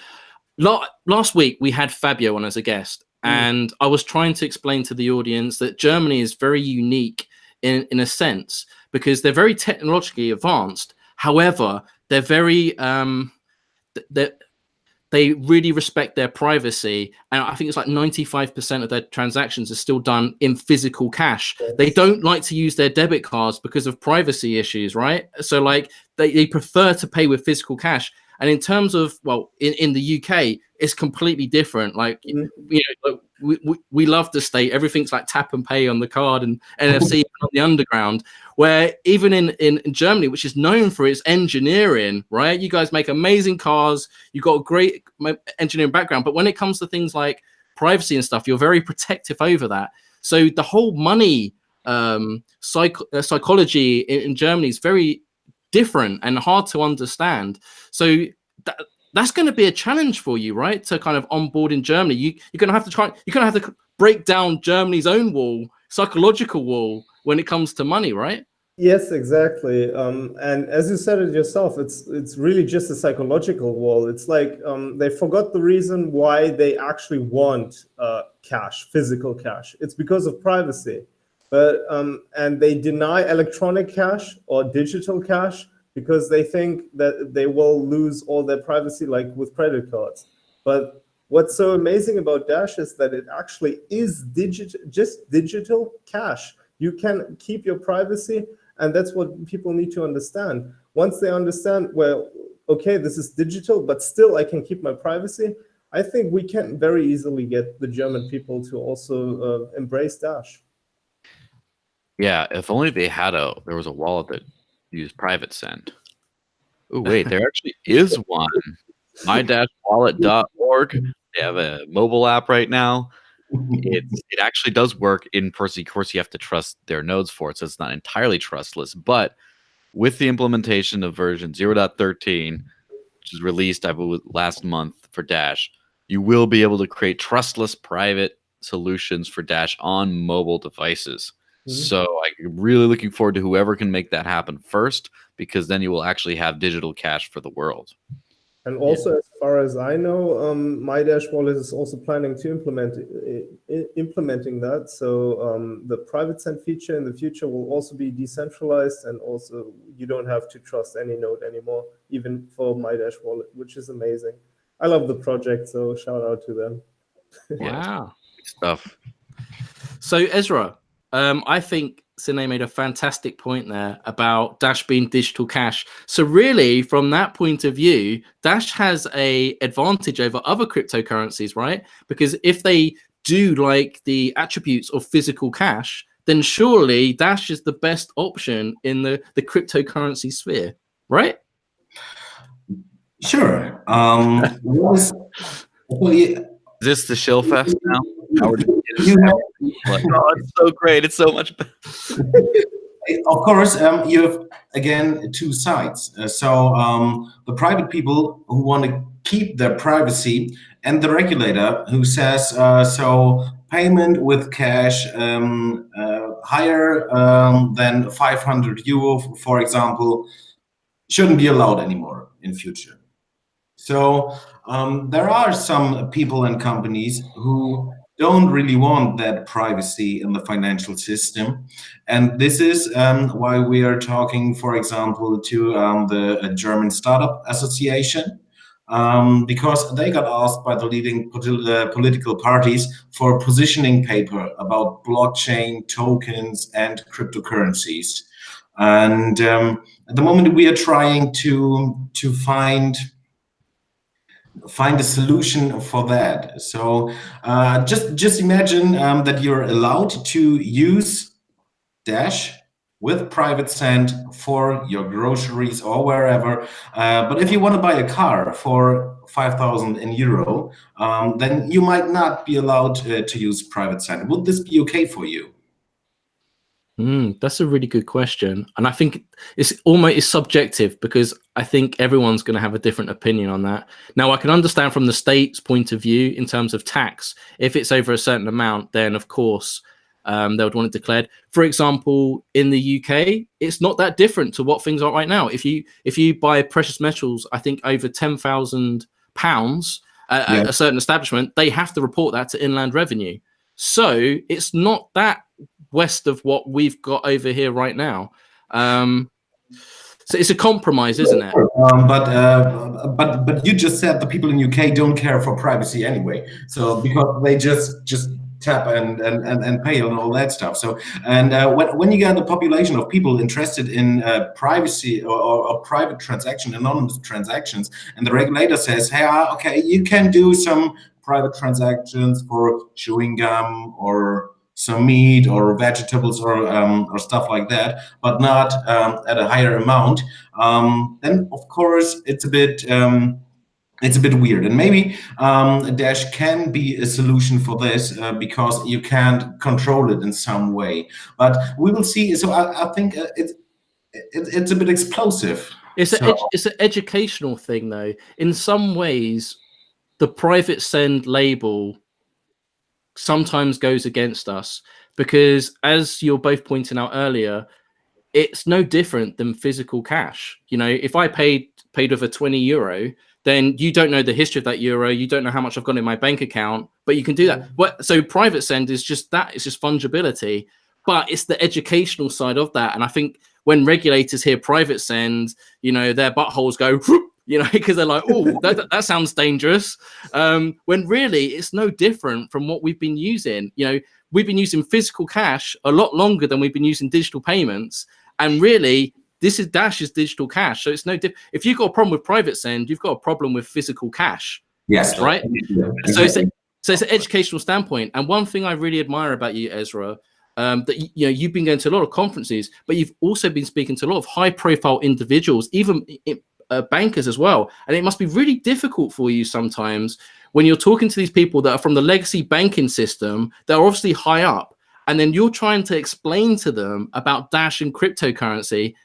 Last week we had Fabio on as a guest, and I was trying to explain to the audience that Germany is very unique in a sense because they're very technologically advanced. However, they're very they really respect their privacy, and I think it's like 95% of their transactions are still done in physical cash. Yes. They don't like to use their debit cards because of privacy issues, right? So like they prefer to pay with physical cash. And in terms of, well, in the UK, it's completely different. Like, you know, we love the state. Everything's like tap and pay on the card and NFC on the underground. Where even in Germany, which is known for its engineering, right? You guys make amazing cars. You've got a great engineering background. But when it comes to things like privacy and stuff, you're very protective over that. So the whole money psychology in Germany is very different and hard to understand. So that's going to be a challenge for you, right? To kind of onboard in Germany, you're going to have to try. You're going to have to break down Germany's own wall, psychological wall, when it comes to money, right? Yes, exactly. And as you said it yourself, it's really just a psychological wall. It's like they forgot the reason why they actually want cash, physical cash. It's because of privacy. But and they deny electronic cash or digital cash because they think that they will lose all their privacy, like with credit cards. But what's so amazing about Dash is that it actually is just digital cash. You can keep your privacy, and that's what people need to understand. Once they understand, well, okay, this is digital, but still I can keep my privacy, I think we can very easily get the German people to also embrace Dash. Yeah, if only there was a wallet that used private send. Oh wait, there actually is one. mydashwallet.org. They have a mobile app right now. It actually does work in person. Of course, you have to trust their nodes for it, so it's not entirely trustless. But with the implementation of version 0.13, which is released, I believe, last month for Dash, you will be able to create trustless private solutions for Dash on mobile devices. So I'm really looking forward to whoever can make that happen first, because then you will actually have digital cash for the world. And also, as far as I know, My Dash Wallet is also planning to implementing that. So the private send feature in the future will also be decentralized, and also you don't have to trust any node anymore, even for My Dash Wallet, which is amazing. I love the project, so shout out to them. Wow, good stuff. So Ezra, I think Sinay made a fantastic point there about Dash being digital cash. So really, from that point of view, Dash has an advantage over other cryptocurrencies, right? Because if they do like the attributes of physical cash, then surely Dash is the best option in the cryptocurrency sphere, right? Sure. Is this the shill fest now? Oh, it's so great. It's so much better. Of course, you have, again, two sides. The private people who want to keep their privacy, and the regulator who says, so payment with cash higher than 500 euro, for example, shouldn't be allowed anymore in future. So there are some people and companies who don't really want that privacy in the financial system. And this is why we are talking, for example, to the German Startup Association, because they got asked by the leading political parties for a positioning paper about blockchain, tokens, and cryptocurrencies. And at the moment, we are trying to find a solution for that. So just imagine that you're allowed to use Dash with private send for your groceries or wherever. But if you want to buy a car for 5,000 euro, then you might not be allowed to use private send. Would this be okay for you? That's a really good question, and I think it's subjective, because I think everyone's going to have a different opinion on that. Now, I can understand from the state's point of view in terms of tax. If it's over a certain amount, then of course they would want it declared. For example, in the UK, it's not that different to what things are right now. If you buy precious metals, I think over £10,000 at a certain establishment, they have to report that to Inland Revenue. So it's not that west of what we've got over here right now. So it's a compromise, isn't it? But you just said the people in UK don't care for privacy anyway. So because they just tap and pay and all that stuff. So when you get a population of people interested in privacy or private transaction, anonymous transactions, and the regulator says, hey, okay, you can do some private transactions for chewing gum or some meat or vegetables or stuff like that, but not at a higher amount, then of course it's a bit weird. And maybe Dash can be a solution for this because you can't control it in some way. But we will see. So I think it's a bit explosive. It's an educational thing, though. In some ways, the private send label sometimes goes against us because, as you're both pointing out earlier, it's no different than physical cash. You know, if I paid with a €20, then you don't know the history of that euro, you don't know how much I've got in my bank account, but you can do that. So private send is just that, it's just fungibility, but it's the educational side of that. And I think when regulators hear private send, you know, their buttholes go, you know, because they're like, oh, that sounds dangerous. When really it's no different from what we've been using. You know, we've been using physical cash a lot longer than we've been using digital payments. And really, this is Dash's digital cash. So it's no different. If you've got a problem with private send, you've got a problem with physical cash. Yes. Right? Yeah, exactly. So it's an educational standpoint. And one thing I really admire about you, Ezra, that you know, you've been going to a lot of conferences, but you've also been speaking to a lot of high-profile individuals, even bankers as well. And it must be really difficult for you sometimes when you're talking to these people that are from the legacy banking system that are obviously high up, and then you're trying to explain to them about Dash and cryptocurrency.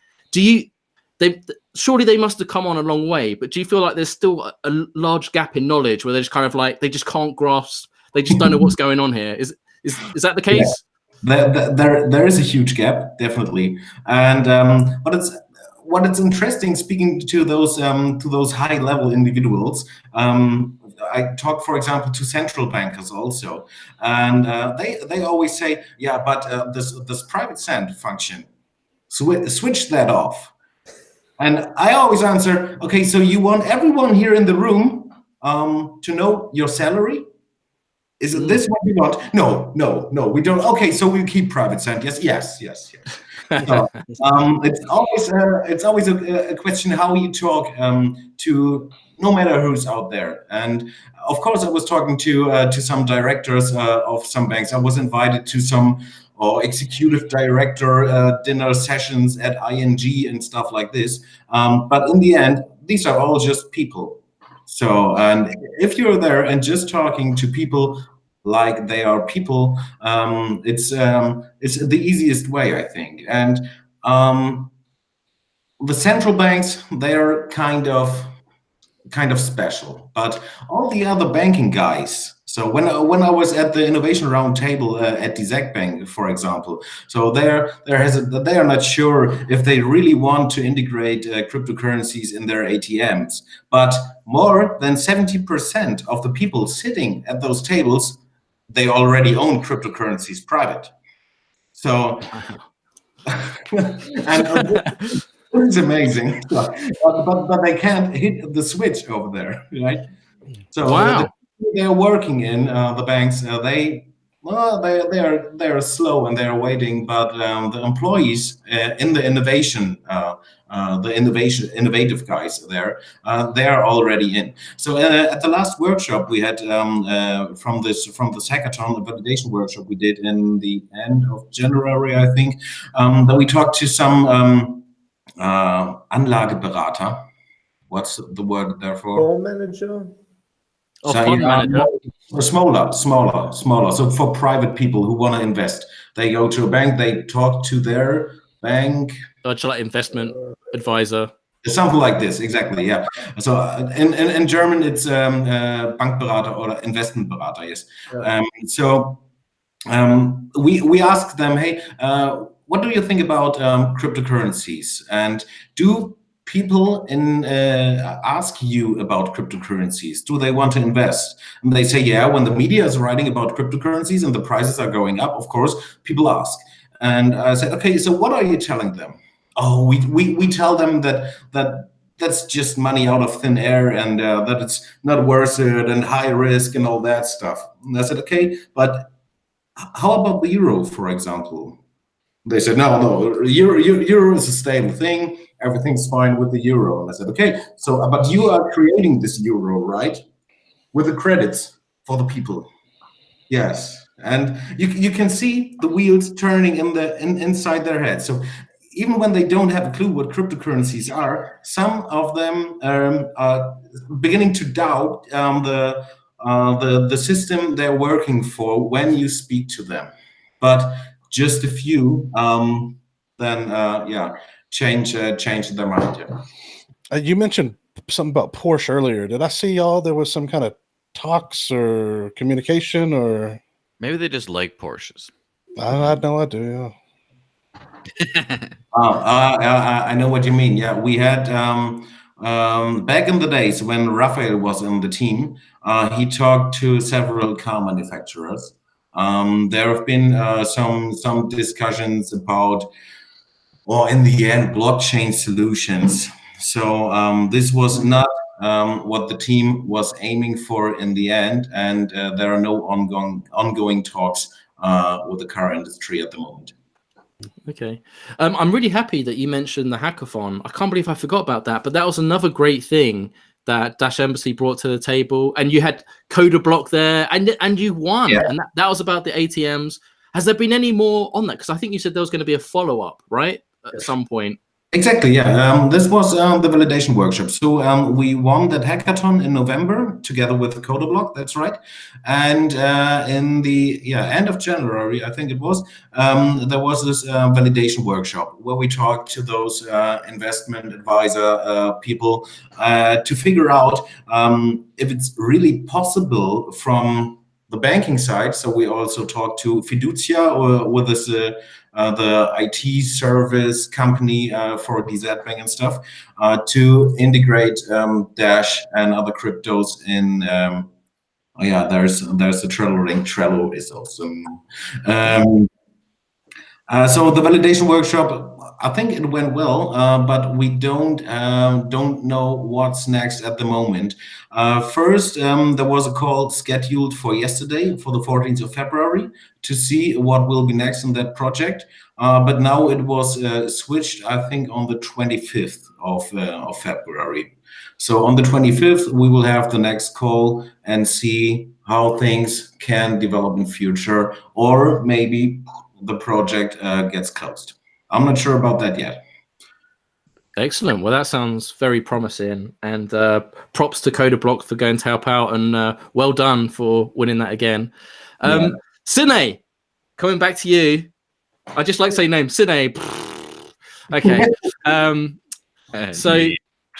Surely they must have come on a long way, but do you feel like there's still a large gap in knowledge where they're just kind of like, they just can't grasp, they just don't know what's going on here? Is that the case? Yeah. There is a huge gap, definitely. And what it's interesting speaking to those high level individuals. I talk, for example, to central bankers also, and they always say, yeah, but this private send function, switch that off. And I always answer, okay, so you want everyone here in the room to know your salary? Is it this what you want? No, we don't. Okay, so we keep private send. Yes. So, it's always a question how you talk to no matter who's out there. And of course, I was talking to some directors of some banks. I was invited to some executive director dinner sessions at ING and stuff like this. But in the end, these are all just people. So, and if you're there and just talking to people like they are people, it's the easiest way, I think. And the central banks, they're kind of special, but all the other banking guys. So when I was at the innovation roundtable at the ZAC Bank, for example, so they are not sure if they really want to integrate cryptocurrencies in their ATMs. But more than 70% of the people sitting at those tables, they already own cryptocurrencies private. So, and it's amazing, but they can't hit the switch over there, right? So wow. They're working in the banks. They are slow and they are waiting, but the employees in the innovative guys there, they are already in. So at the last workshop we had from this hackathon, the validation workshop we did in the end of January, I think, that we talked to some Anlageberater. What's the word there for? Fund manager. Oh, fund manager. Smaller. So for private people who want to invest, they go to a bank, they talk to their bank. Like investment advisor. Something like this, exactly. Yeah. So in German, it's Bankberater or Investmentberater. Yes. Yeah. We asked them, hey, what do you think about cryptocurrencies? And do people ask you about cryptocurrencies? Do they want to invest? And they say, yeah. When the media is writing about cryptocurrencies and the prices are going up, of course, people ask. And I said, okay, so what are you telling them? Oh, we tell them that that's just money out of thin air, and that it's not worth it, and high risk and all that stuff. And I said, okay, but how about the euro, for example? They said, no, euro is a stable thing. Everything's fine with the euro. And I said, okay, so but you are creating this euro, right? With the credits for the people. Yes. And you can see the wheels turning inside their head. So even when they don't have a clue what cryptocurrencies are, some of them are beginning to doubt the system they're working for when you speak to them. But just a few then change their mind. Yeah. You mentioned something about Porsche earlier. Did I see y'all? There was some kind of talks or communication, or Maybe they just like Porsches. I had no idea. I know what you mean. Yeah, we had back in the days when Raphael was in the team, he talked to several car manufacturers. There have been some discussions about, or in the end, blockchain solutions. So this was not what the team was aiming for in the end, and there are no ongoing talks with the car industry at the moment. Okay. I'm really happy that you mentioned the hackathon. I can't believe I forgot about that, but that was another great thing that Dash Embassy brought to the table. And you had Coder Block there, and you won. Yeah. And that was about the ATMs. Has there been any more on that? Because I think you said there was going to be a follow-up, right? At some point. Exactly, yeah. This was the validation workshop. So we won that hackathon in November together with CoderBlock, that's right. And in the end of January, I think it was, there was this validation workshop where we talked to those investment advisor people to figure out if it's really possible from the banking side. So we also talked to Fiducia, or with this the IT service company for DZ Bank and stuff, to integrate Dash and other cryptos in. There's the Trello link. Trello is awesome. So the validation workshop, I think it went well, but we don't know what's next at the moment. First, there was a call scheduled for yesterday, for the 14th of February, to see what will be next in that project. But now it was switched, I think, on the 25th of February. So on the 25th, we will have the next call and see how things can develop in future, or maybe the project gets closed. I'm not sure about that yet. Excellent. Well, that sounds very promising. And props to Coder Block for going to help out, and well done for winning that again. Sinay, coming back to you. I just like saying name, Sinay. Okay. So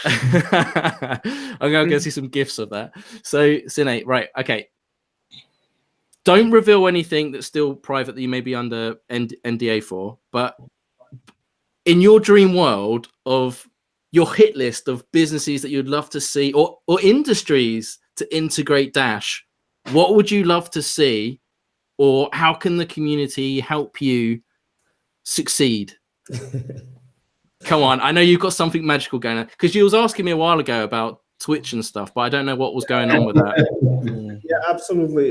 I'm going to go see some GIFs of that. So Sinay, right. Okay. Don't reveal anything that's still private that you may be under NDA for, but in your dream world of your hit list of businesses that you'd love to see, or industries to integrate Dash, what would you love to see, or how can the community help you succeed? Come on, I know you've got something magical going on, because you was asking me a while ago about Twitch and stuff, but I don't know what was going on with that. Yeah, absolutely.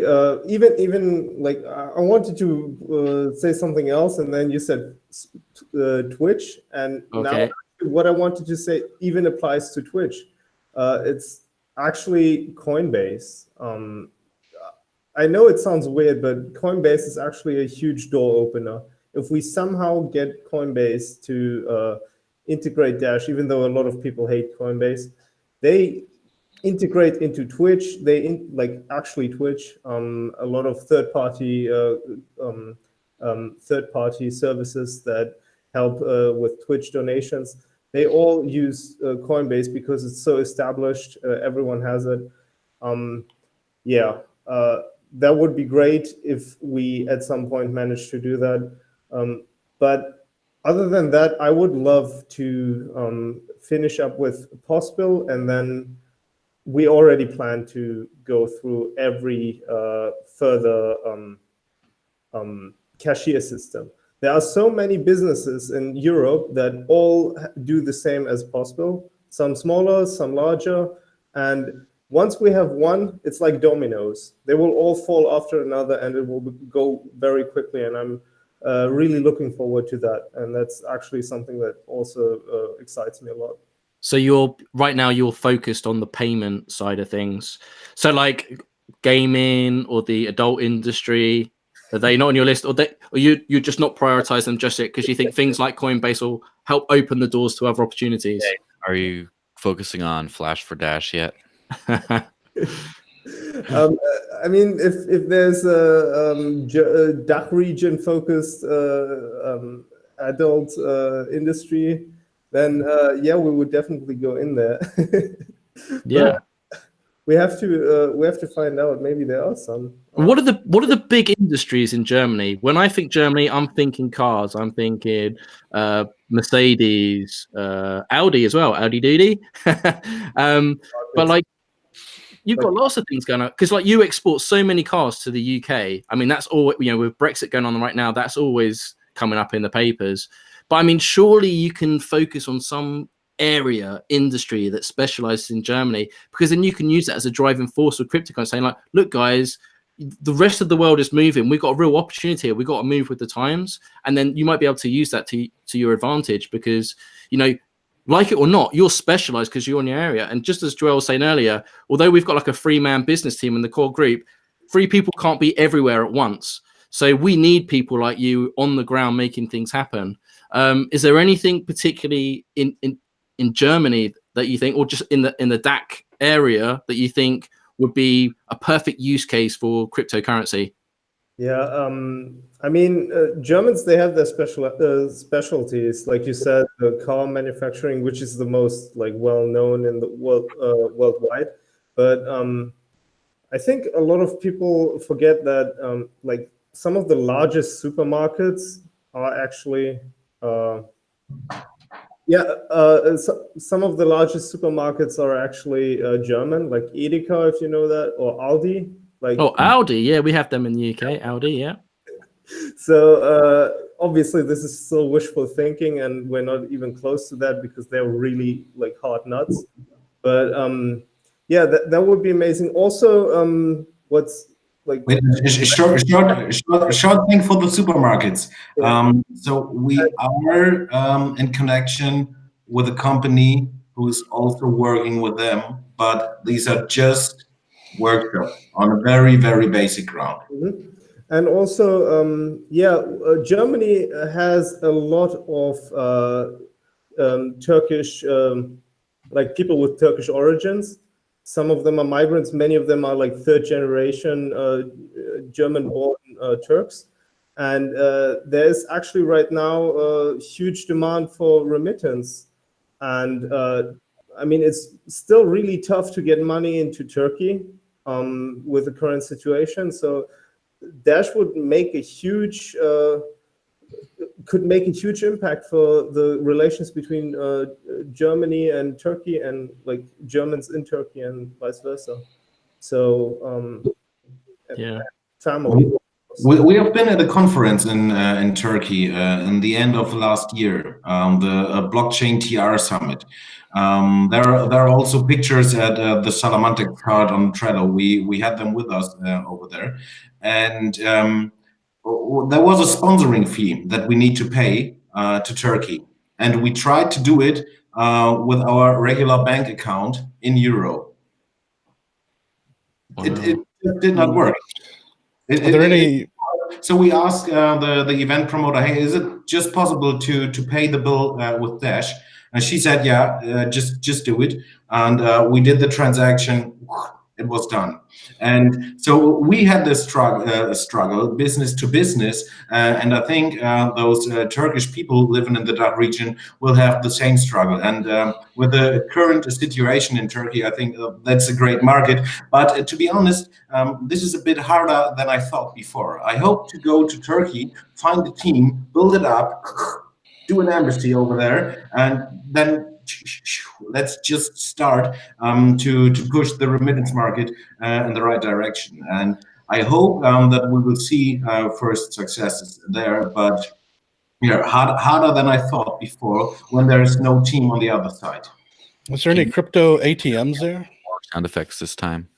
Even like I wanted to say something else, and then you said Twitch, and Okay. now what I wanted to say even applies to Twitch. It's actually Coinbase. I know it sounds weird, but Coinbase is actually a huge door opener. If we somehow get Coinbase to integrate Dash, even though a lot of people hate Coinbase, they integrate into Twitch. Actually Twitch, a lot of third-party services that help with Twitch donations. they all use Coinbase because it's so established. Everyone has it. Yeah, that would be great if we at some point manage to do that. But other than that, I would love to finish up with Possible, and then we already plan to go through every further cashier system. There are so many businesses in Europe that all do the same as Possible, some smaller, some larger, and once we have one, it's like dominoes. They will all fall after another, and it will go very quickly, and I'm really looking forward to that, and that's actually something that also excites me a lot. So right now you're focused on the payment side of things. So like gaming or the adult industry, are they not on your list, or you're just not prioritize them just yet because you think things like Coinbase will help open the doors to other opportunities? Are you focusing on Flash for Dash yet? I mean, if there's a DACH region focused adult industry, then yeah, we would definitely go in there. Yeah, we have to find out. Maybe there are some. What are the big industries in Germany? When I think Germany, I'm thinking cars. I'm thinking Mercedes, Audi as well, Audi Doody. But like, you've got lots of things going on because like you export so many cars to the UK. I mean, that's all, you know, with Brexit going on right now, that's always coming up in the papers. But I mean, surely you can focus on some area, industry that specializes in Germany, because then you can use that as a driving force with cryptocurrency, saying like, look, guys, the rest of the world is moving. We've got a real opportunity here. We've got to move with the times. And then you might be able to use that to your advantage because, you know, like it or not, you're specialized because you're in your area. And just as Joel was saying earlier, although we've got like a 3-man business team in the core group, 3 people can't be everywhere at once. So we need people like you on the ground making things happen. Is there anything particularly in Germany that you think, or just in the DAC area that you think would be a perfect use case for cryptocurrency? Yeah, I mean, Germans, they have their specialties, like you said, the car manufacturing, which is the most like well known in the world worldwide. But I think a lot of people forget that like some of the largest supermarkets are actually some of the largest supermarkets are actually German, like Edeka, if you know that, or Aldi. Like, oh, Audi, yeah, we have them in the UK. Audi, yeah. So obviously this is still wishful thinking, and we're not even close to that because they're really like hard nuts. But yeah, that would be amazing. Also, what's like short thing for the supermarkets. So we are in connection with a company who is also working with them, but these are just workshops on a very, very basic ground. Mm-hmm. And also, Germany has a lot of Turkish, like people with Turkish origins. Some of them are migrants. Many of them are like 3rd generation German-born Turks. And there's actually right now a huge demand for remittance. And I mean, it's still really tough to get money into Turkey with the current situation. So Dash would make a huge, could make a huge impact for the relations between Germany and Turkey, and like Germans in Turkey and vice versa. So yeah, family. We have been at a conference in Turkey in the end of last year, the Blockchain TR Summit. There are also pictures at the Salamanca card on Trello. We had them with us over there, and there was a sponsoring fee that we need to pay to Turkey, and we tried to do it with our regular bank account in euro. Wow. It did not work. Are there any? So we asked the event promoter, hey, is it just possible to pay the bill with Dash? And she said, yeah, just do it. And we did the transaction. it was done. And so we had this struggle, business to business, and I think those Turkish people living in the DACH region will have the same struggle. And with the current situation in Turkey, I think that's a great market. But to be honest, this is a bit harder than I thought before. I hope to go to Turkey, find a team, build it up, do an embassy over there, and then let's just start to push the remittance market in the right direction. And I hope that we will see first successes there, but yeah, harder than I thought before when there is no team on the other side. Was there any crypto ATMs there? Sound effects this time.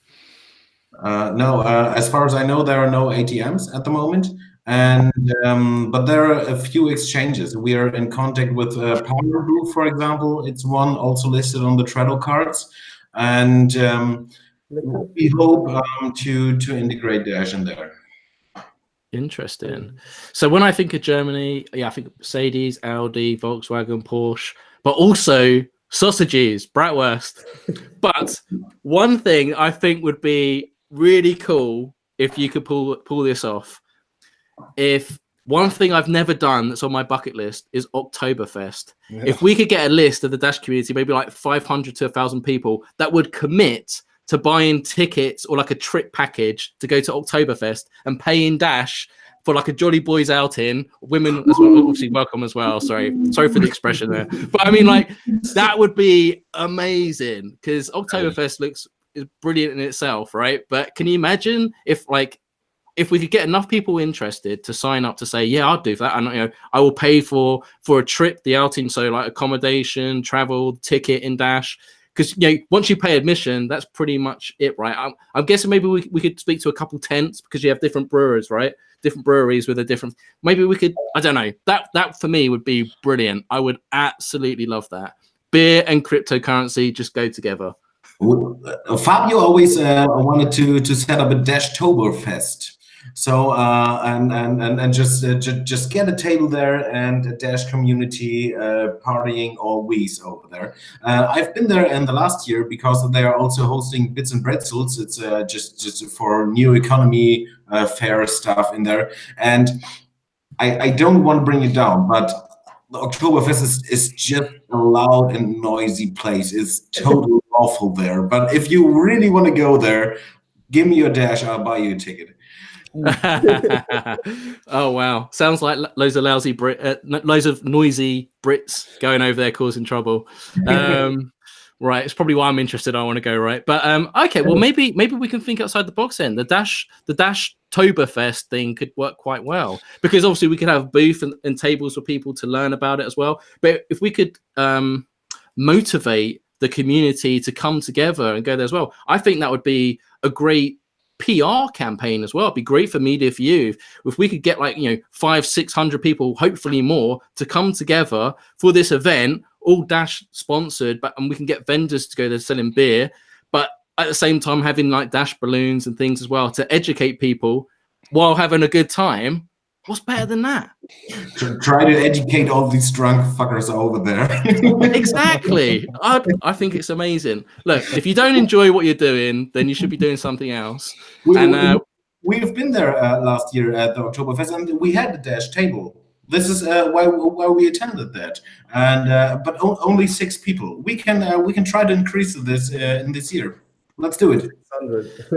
No, as far as I know, there are no ATMs at the moment. And but there are a few exchanges. We are in contact with Power Group, for example. It's one also listed on the Trello cards, and we hope to integrate Dash in there. Interesting. So when I think of Germany, yeah, I think Mercedes, Audi, Volkswagen, Porsche, but also sausages, bratwurst. But one thing I think would be really cool if you could pull this off. If one thing I've never done that's on my bucket list is Oktoberfest. Yeah. If we could get a list of the Dash community, maybe like 500 to 1,000 people that would commit to buying tickets or like a trip package to go to Oktoberfest and pay in Dash for like a Jolly Boys outing, women as well, obviously welcome as well. Sorry for the expression there. But I mean, like, that would be amazing because Oktoberfest is brilliant in itself, right? But can you imagine if we could get enough people interested to sign up to say, yeah, I'll do that. And, I will pay for a trip, the outing. So like accommodation, travel, ticket in Dash. Because, once you pay admission, that's pretty much it, right? I'm guessing maybe we could speak to a couple tents because you have different brewers, right? Different breweries with a different, maybe we could, I don't know. That for me would be brilliant. I would absolutely love that. Beer and cryptocurrency just go together. Fabio always wanted to set up a Dashtoberfest. So and just get a table there and a Dash community partying always over there. I've been there in the last year because they are also hosting Bits and Pretzels. It's just for new economy fair stuff in there. And I don't want to bring it down, but the Oktoberfest is just a loud and noisy place. It's totally awful there. But if you really want to go there, give me your Dash. I'll buy you a ticket. Oh wow! Sounds like loads of loads of noisy Brits going over there causing trouble. Right, it's probably why I'm interested. I want to go, right? But okay, well maybe we can think outside the box then. The Dashtoberfest thing could work quite well because obviously we could have booth and tables for people to learn about it as well. But if we could motivate the community to come together and go there as well, I think that would be a great PR campaign as well. It'd be great for media for you if we could get 500-600 people, hopefully more, to come together for this event, all Dash sponsored, and we can get vendors to go there selling beer, but at the same time having like Dash balloons and things as well to educate people while having a good time. What's better than that? Try to educate all these drunk fuckers over there. Exactly. I think it's amazing. Look, if you don't enjoy what you're doing, then you should be doing something else. We've been there last year at the Oktoberfest, and we had the Dash table. This is why we attended that, and but only 6 people. We can try to increase this in this year. Let's do it.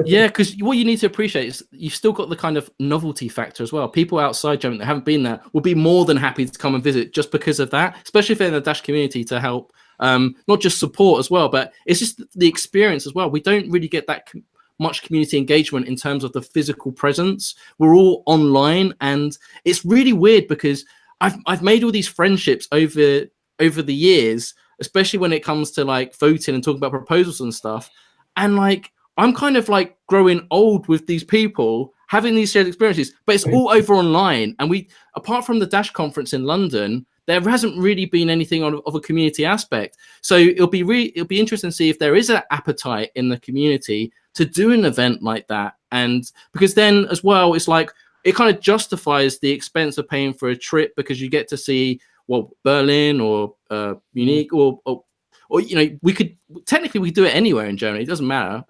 Yeah, because what you need to appreciate is you've still got the kind of novelty factor as well. People outside Germany that haven't been there will be more than happy to come and visit just because of that, especially if they're in the Dash community to help, not just support as well, but it's just the experience as well. We don't really get that much community engagement in terms of the physical presence. We're all online, and it's really weird because I've made all these friendships over the years, especially when it comes to like voting and talking about proposals and stuff. And like, I'm kind of like growing old with these people having these shared experiences, but it's all over online. And apart from the Dash conference in London, there hasn't really been anything of a community aspect. So it'll be interesting to see if there is an appetite in the community to do an event like that. And because then as well, it's like, it kind of justifies the expense of paying for a trip because you get to see Berlin or Munich or or we could do it anywhere in Germany. It doesn't matter.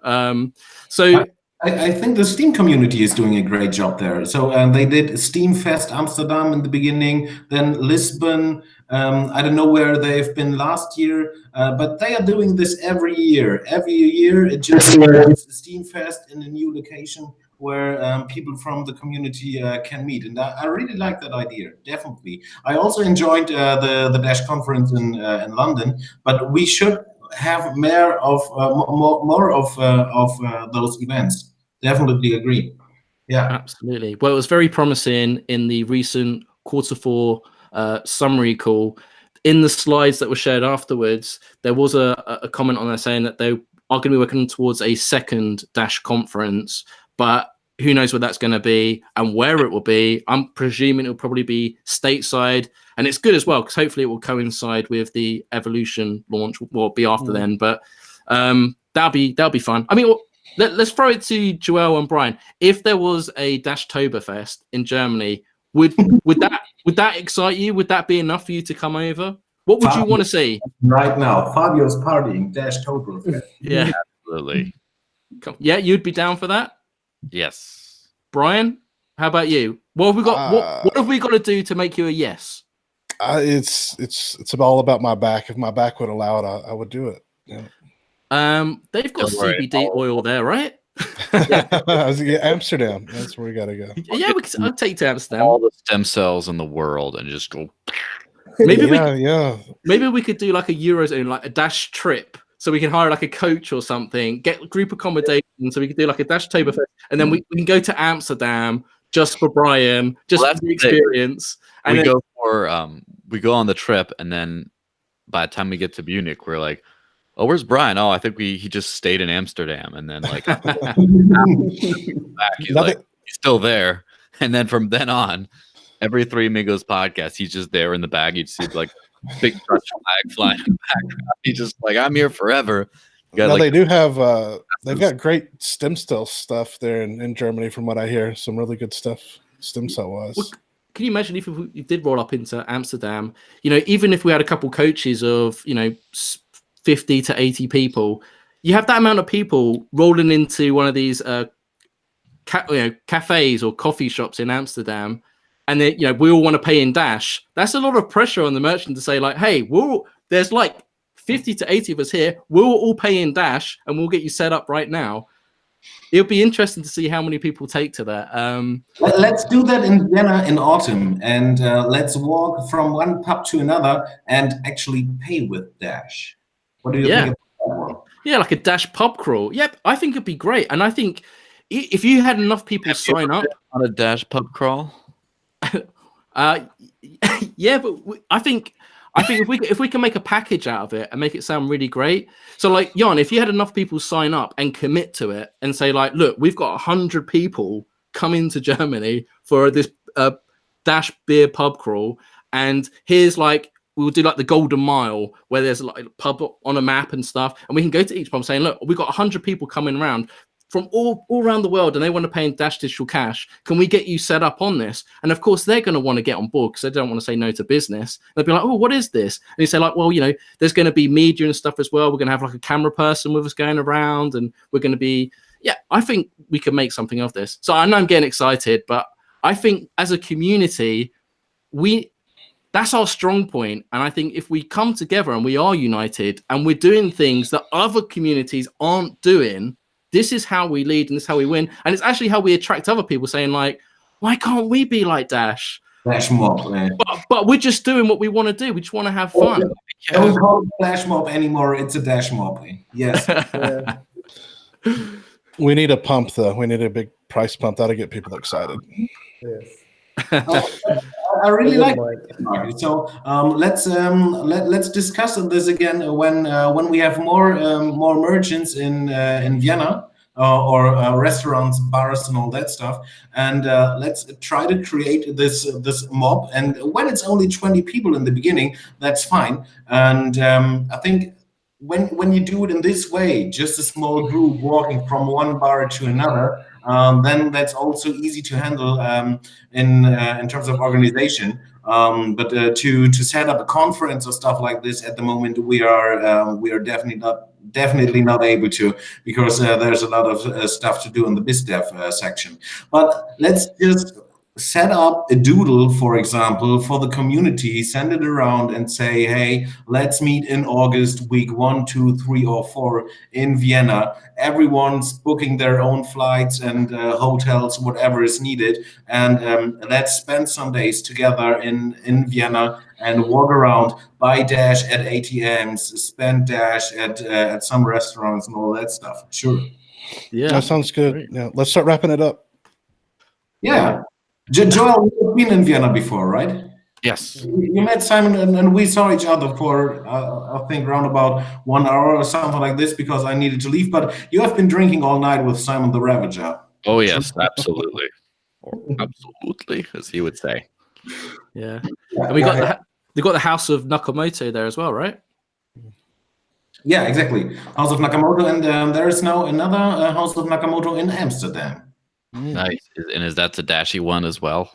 So I think the Steam community is doing a great job there. So they did Steam Fest Amsterdam in the beginning, then Lisbon. I don't know where they've been last year, but they are doing this every year. Every year, it just it's Steam Fest in a new location where people from the community can meet. And I really like that idea, definitely. I also enjoyed the Dash conference in London, but we should have more of those events. Definitely agree. Yeah, absolutely. Well, it was very promising in the recent Q4 summary call. In the slides that were shared afterwards, there was a comment on there saying that they are going to be working towards a second Dash conference, but who knows what that's going to be and where it will be. I'm presuming it'll probably be stateside, and it's good as well because hopefully it will coincide with the Evolution launch. Well, be after then, but that'll be fun. I mean, let's throw it to Joel and Brian. If there was a Dashtoberfest in Germany, would that excite you? Would that be enough for you to come over? What would you want to see? Right now, Fabio's partying, Dashtoberfest. Yeah, Absolutely. Yeah, you'd be down for that? Yes. Brian, how about you? What have we got? What have we got to do to make you a yes? It's all about my back. If my back would allow it, I would do it. Yeah. They've got Don't worry, CBD oil there, right? Amsterdam. That's where we gotta go. Yeah, I'll take you to Amsterdam. All the stem cells in the world and just go. Maybe Maybe we could do like a Eurozone, like a Dash trip. So we can hire like a coach or something, get group accommodation. So we could do like a Dashtoberfest, and then we can go to Amsterdam just for Brian, just for the experience. And We go on the trip, and then by the time we get to Munich, we're like, "Oh, where's Brian? Oh, I think he just stayed in Amsterdam." And then like back, he's still there. And then from then on, every Three Amigos podcast, he's just there in the bag. You see like big Dutch flag flying in the background. He's just like, I'm here forever. They do have they've got great stem cell stuff there in Germany, from what I hear. Some really good stuff stem cell wise. Well, can you imagine if we did roll up into Amsterdam? Even if we had a couple coaches of 50 to 80 people, you have that amount of people rolling into one of these cafes or coffee shops in Amsterdam. And then, we all want to pay in Dash. That's a lot of pressure on the merchant to say, like, hey, there's like 50 to 80 of us here. We'll all pay in Dash and we'll get you set up right now. It'll be interesting to see how many people take to that. Let's do that in Vienna in autumn, and let's walk from one pub to another and actually pay with Dash. What do you think about that one? Yeah, like a Dash pub crawl. Yep, I think it'd be great. And I think if you had enough people sign up on a Dash pub crawl. Yeah, but I think if we can make a package out of it and make it sound really great. So like, Jan, if you had enough people sign up and commit to it and say like, look, we've got 100 people coming to Germany for this Dash beer pub crawl, and here's like, we'll do like the Golden Mile where there's like a pub on a map and stuff, and we can go to each pub saying, look, we've got 100 people coming around from all around the world, and they want to pay in Dash Digital Cash. Can we get you set up on this? And of course, they're going to want to get on board because they don't want to say no to business. They'll be like, oh, what is this? And you say like, well, there's going to be media and stuff as well. We're going to have like a camera person with us going around, and we're going to be, I think we can make something of this. So I know I'm getting excited, but I think as a community, that's our strong point. And I think if we come together and we are united and we're doing things that other communities aren't doing, this is how we lead and this is how we win. And it's actually how we attract other people saying like, why can't we be like Dash? Flash mob, man. But we're just doing what we want to do. We just want to have fun. Don't call it flash mob anymore. It's a Dash mob. Yes. We need a pump, though. We need a big price pump. That'll get people excited. Yes. I really like it. So let's discuss this again when we have more merchants in Vienna or restaurants, bars, and all that stuff. And let's try to create this mob. And when it's only 20 people in the beginning, that's fine. And I think when you do it in this way, just a small group walking from one bar to another, then that's also easy to handle in terms of organization. But to set up a conference or stuff like this at the moment, we are definitely not able to, because there's a lot of stuff to do in the BizDev section. But let's just set up a doodle, for example, for the community, send it around and say, hey, let's meet in August, week 1, 2, 3, or 4 in Vienna. Everyone's booking their own flights and hotels, whatever is needed. And let's spend some days together in Vienna and walk around, buy Dash at ATMs, spend Dash at some restaurants and all that stuff. Sure. Yeah, That sounds good. Great. Yeah, let's start wrapping it up. Yeah. Joel, you've been in Vienna before, right? Yes. You met Simon, and we saw each other for, I think, around about 1 hour or something like this, because I needed to leave. But you have been drinking all night with Simon the Ravager. Oh, yes, absolutely. Or absolutely, as he would say. Yeah. And we got they got the House of Nakamoto there as well, right? Yeah, exactly. House of Nakamoto, and there is now another House of Nakamoto in Amsterdam. Nice. And is that the Dashy one as well?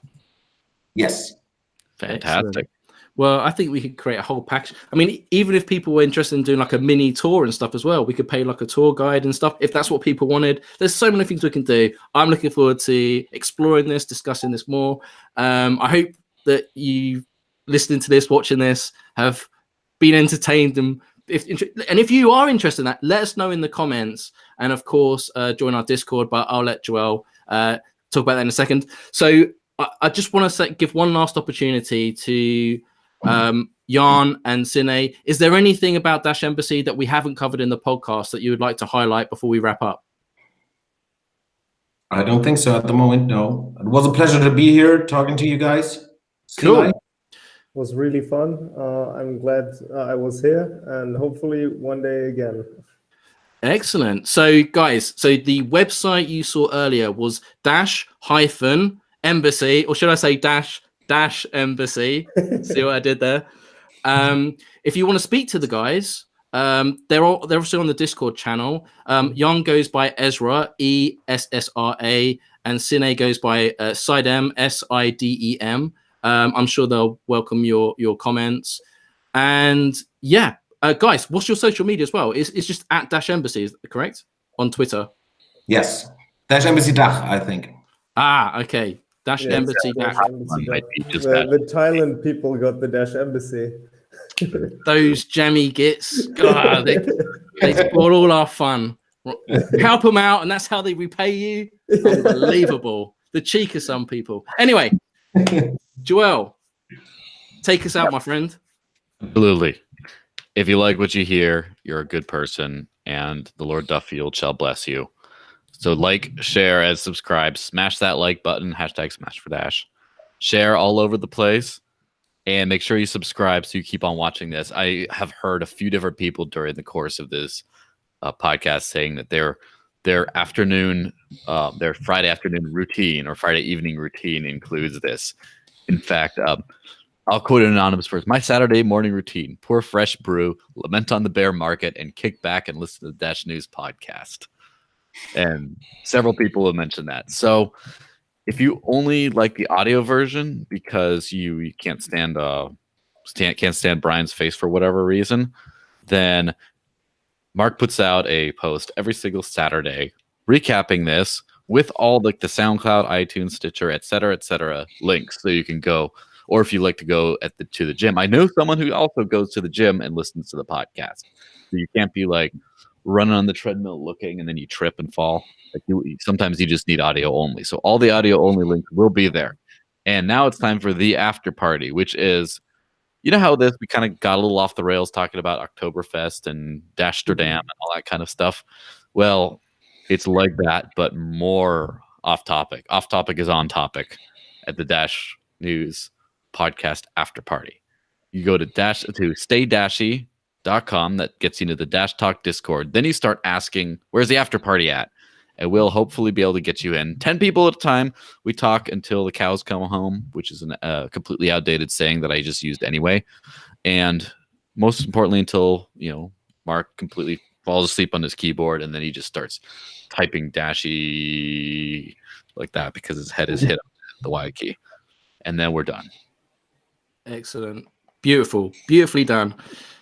Yes. Fantastic. Excellent. Well, I think we could create a whole package. I mean, even if people were interested in doing like a mini tour and stuff as well, we could pay like a tour guide and stuff if that's what people wanted. There's so many things we can do. I'm looking forward to exploring this, discussing this more. I hope that you listening to this, watching this, have been entertained. And if you are interested in that, let us know in the comments. And of course, join our Discord. But I'll let Joel talk about that in a second. So I just want to give one last opportunity to Jan and Sinay. Is there anything about Dash Embassy that we haven't covered in the podcast that you would like to highlight before we wrap up? I don't think so at the moment, no. It was a pleasure to be here talking to you guys. Cool. Sinay? It was really fun. I'm glad I was here, and hopefully one day again. Excellent. So guys, so the website you saw earlier was dash-embassy, or should I say dash embassy? See what I did there? If you want to speak to the guys, they're also on the Discord channel. Jan goes by Ezra, ESSRA, and Sinay goes by Sidem, SIDEM. I'm sure they'll welcome your comments. And yeah, guys, what's your social media as well? It's just at Dash Embassy, is that correct? On Twitter. Yes. Dash Embassy Dach, I think. Ah, okay. Dash Yeah, Embassy. Dash Dash. Embassy. Just The Thailand people got the Dash Embassy. Those jammy gits. God, they spoil all our fun. Help them out, and that's how they repay you. Unbelievable. The cheek of some people. Anyway, Joel, take us out, my friend. Absolutely. If you like what you hear, you're a good person, and the Lord Duffield shall bless you. So like, share, and subscribe. Smash that like button. Hashtag Smash for Dash. Share all over the place. And make sure you subscribe so you keep on watching this. I have heard a few different people during the course of this podcast saying that their afternoon, their Friday afternoon routine or Friday evening routine includes this. In fact, I'll quote an anonymous person. My Saturday morning routine: pour fresh brew, lament on the bear market, and kick back and listen to the Dash News podcast. And several people have mentioned that. So if you only like the audio version because you can't stand Brian's face for whatever reason, then Mark puts out a post every single Saturday recapping this with all like the SoundCloud, iTunes, Stitcher, etc. links, so you can go. Or if you like to go to the gym, I know someone who also goes to the gym and listens to the podcast. So you can't be like running on the treadmill looking and then you trip and fall. Like sometimes you just need audio only. So all the audio only links will be there. And now it's time for the after party, which is, you know how we kind of got a little off the rails talking about Oktoberfest and Dashterdam and all that kind of stuff. Well, it's like that, but more off topic. Off topic is on topic at the Dash News podcast after party. You go to staydashy.com. That gets you into the Dash Talk Discord. Then you start asking, where's the after party at? And we'll hopefully be able to get you in. 10 people at a time. We talk until the cows come home, which is a completely outdated saying that I just used anyway. And most importantly, until Mark completely falls asleep on his keyboard, and then he just starts typing dashy like that because his head is hit the Y key, and then we're done. Excellent. Beautifully done.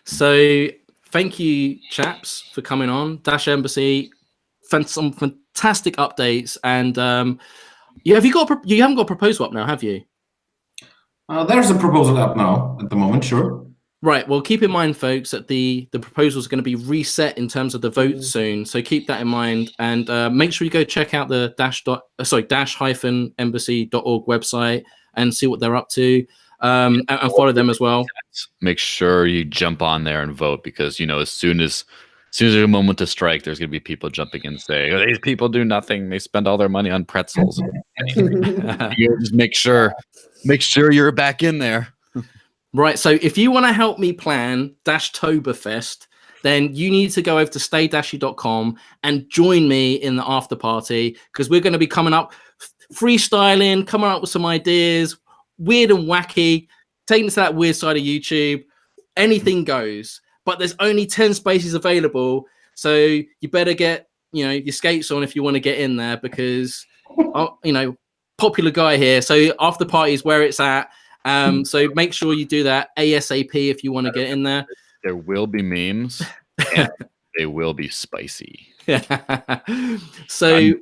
So thank you, chaps, for coming on. Dash Embassy, some fantastic updates. And you haven't got a proposal up now, have you? There's a proposal up now at the moment, sure. Right. Well, keep in mind, folks, that the proposal is going to be reset in terms of the vote soon. So keep that in mind, and make sure you go check out the dash-embassy.org website and see what they're up to, and follow them as well. Make sure you jump on there and vote, because as soon as there's a moment to strike, there's going to be people jumping in and saying, "Oh, these people do nothing. They spend all their money on pretzels." Just make sure you're back in there. Right, so if you want to help me plan Dashtoberfest, then you need to go over to staydashy.com and join me in the after party, because we're going to be coming up, freestyling, coming up with some ideas, weird and wacky, taking it to that weird side of YouTube. Anything goes, but there's only 10 spaces available, so you better get your skates on if you want to get in there, because popular guy here. So after party is where it's at. So make sure you do that ASAP if you want to get in there. There will be memes, and they will be spicy. So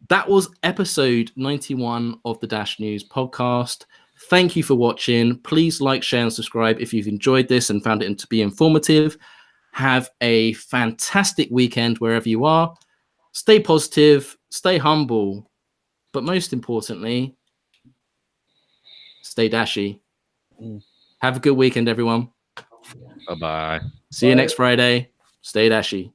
that was episode 91 of the Dash News podcast. Thank you for watching. Please like, share, and subscribe if you've enjoyed this and found it to be informative. Have a fantastic weekend wherever you are. Stay positive, stay humble, but most importantly, stay dashy. Have a good weekend, everyone. Bye-bye. See you next Friday. Stay dashy.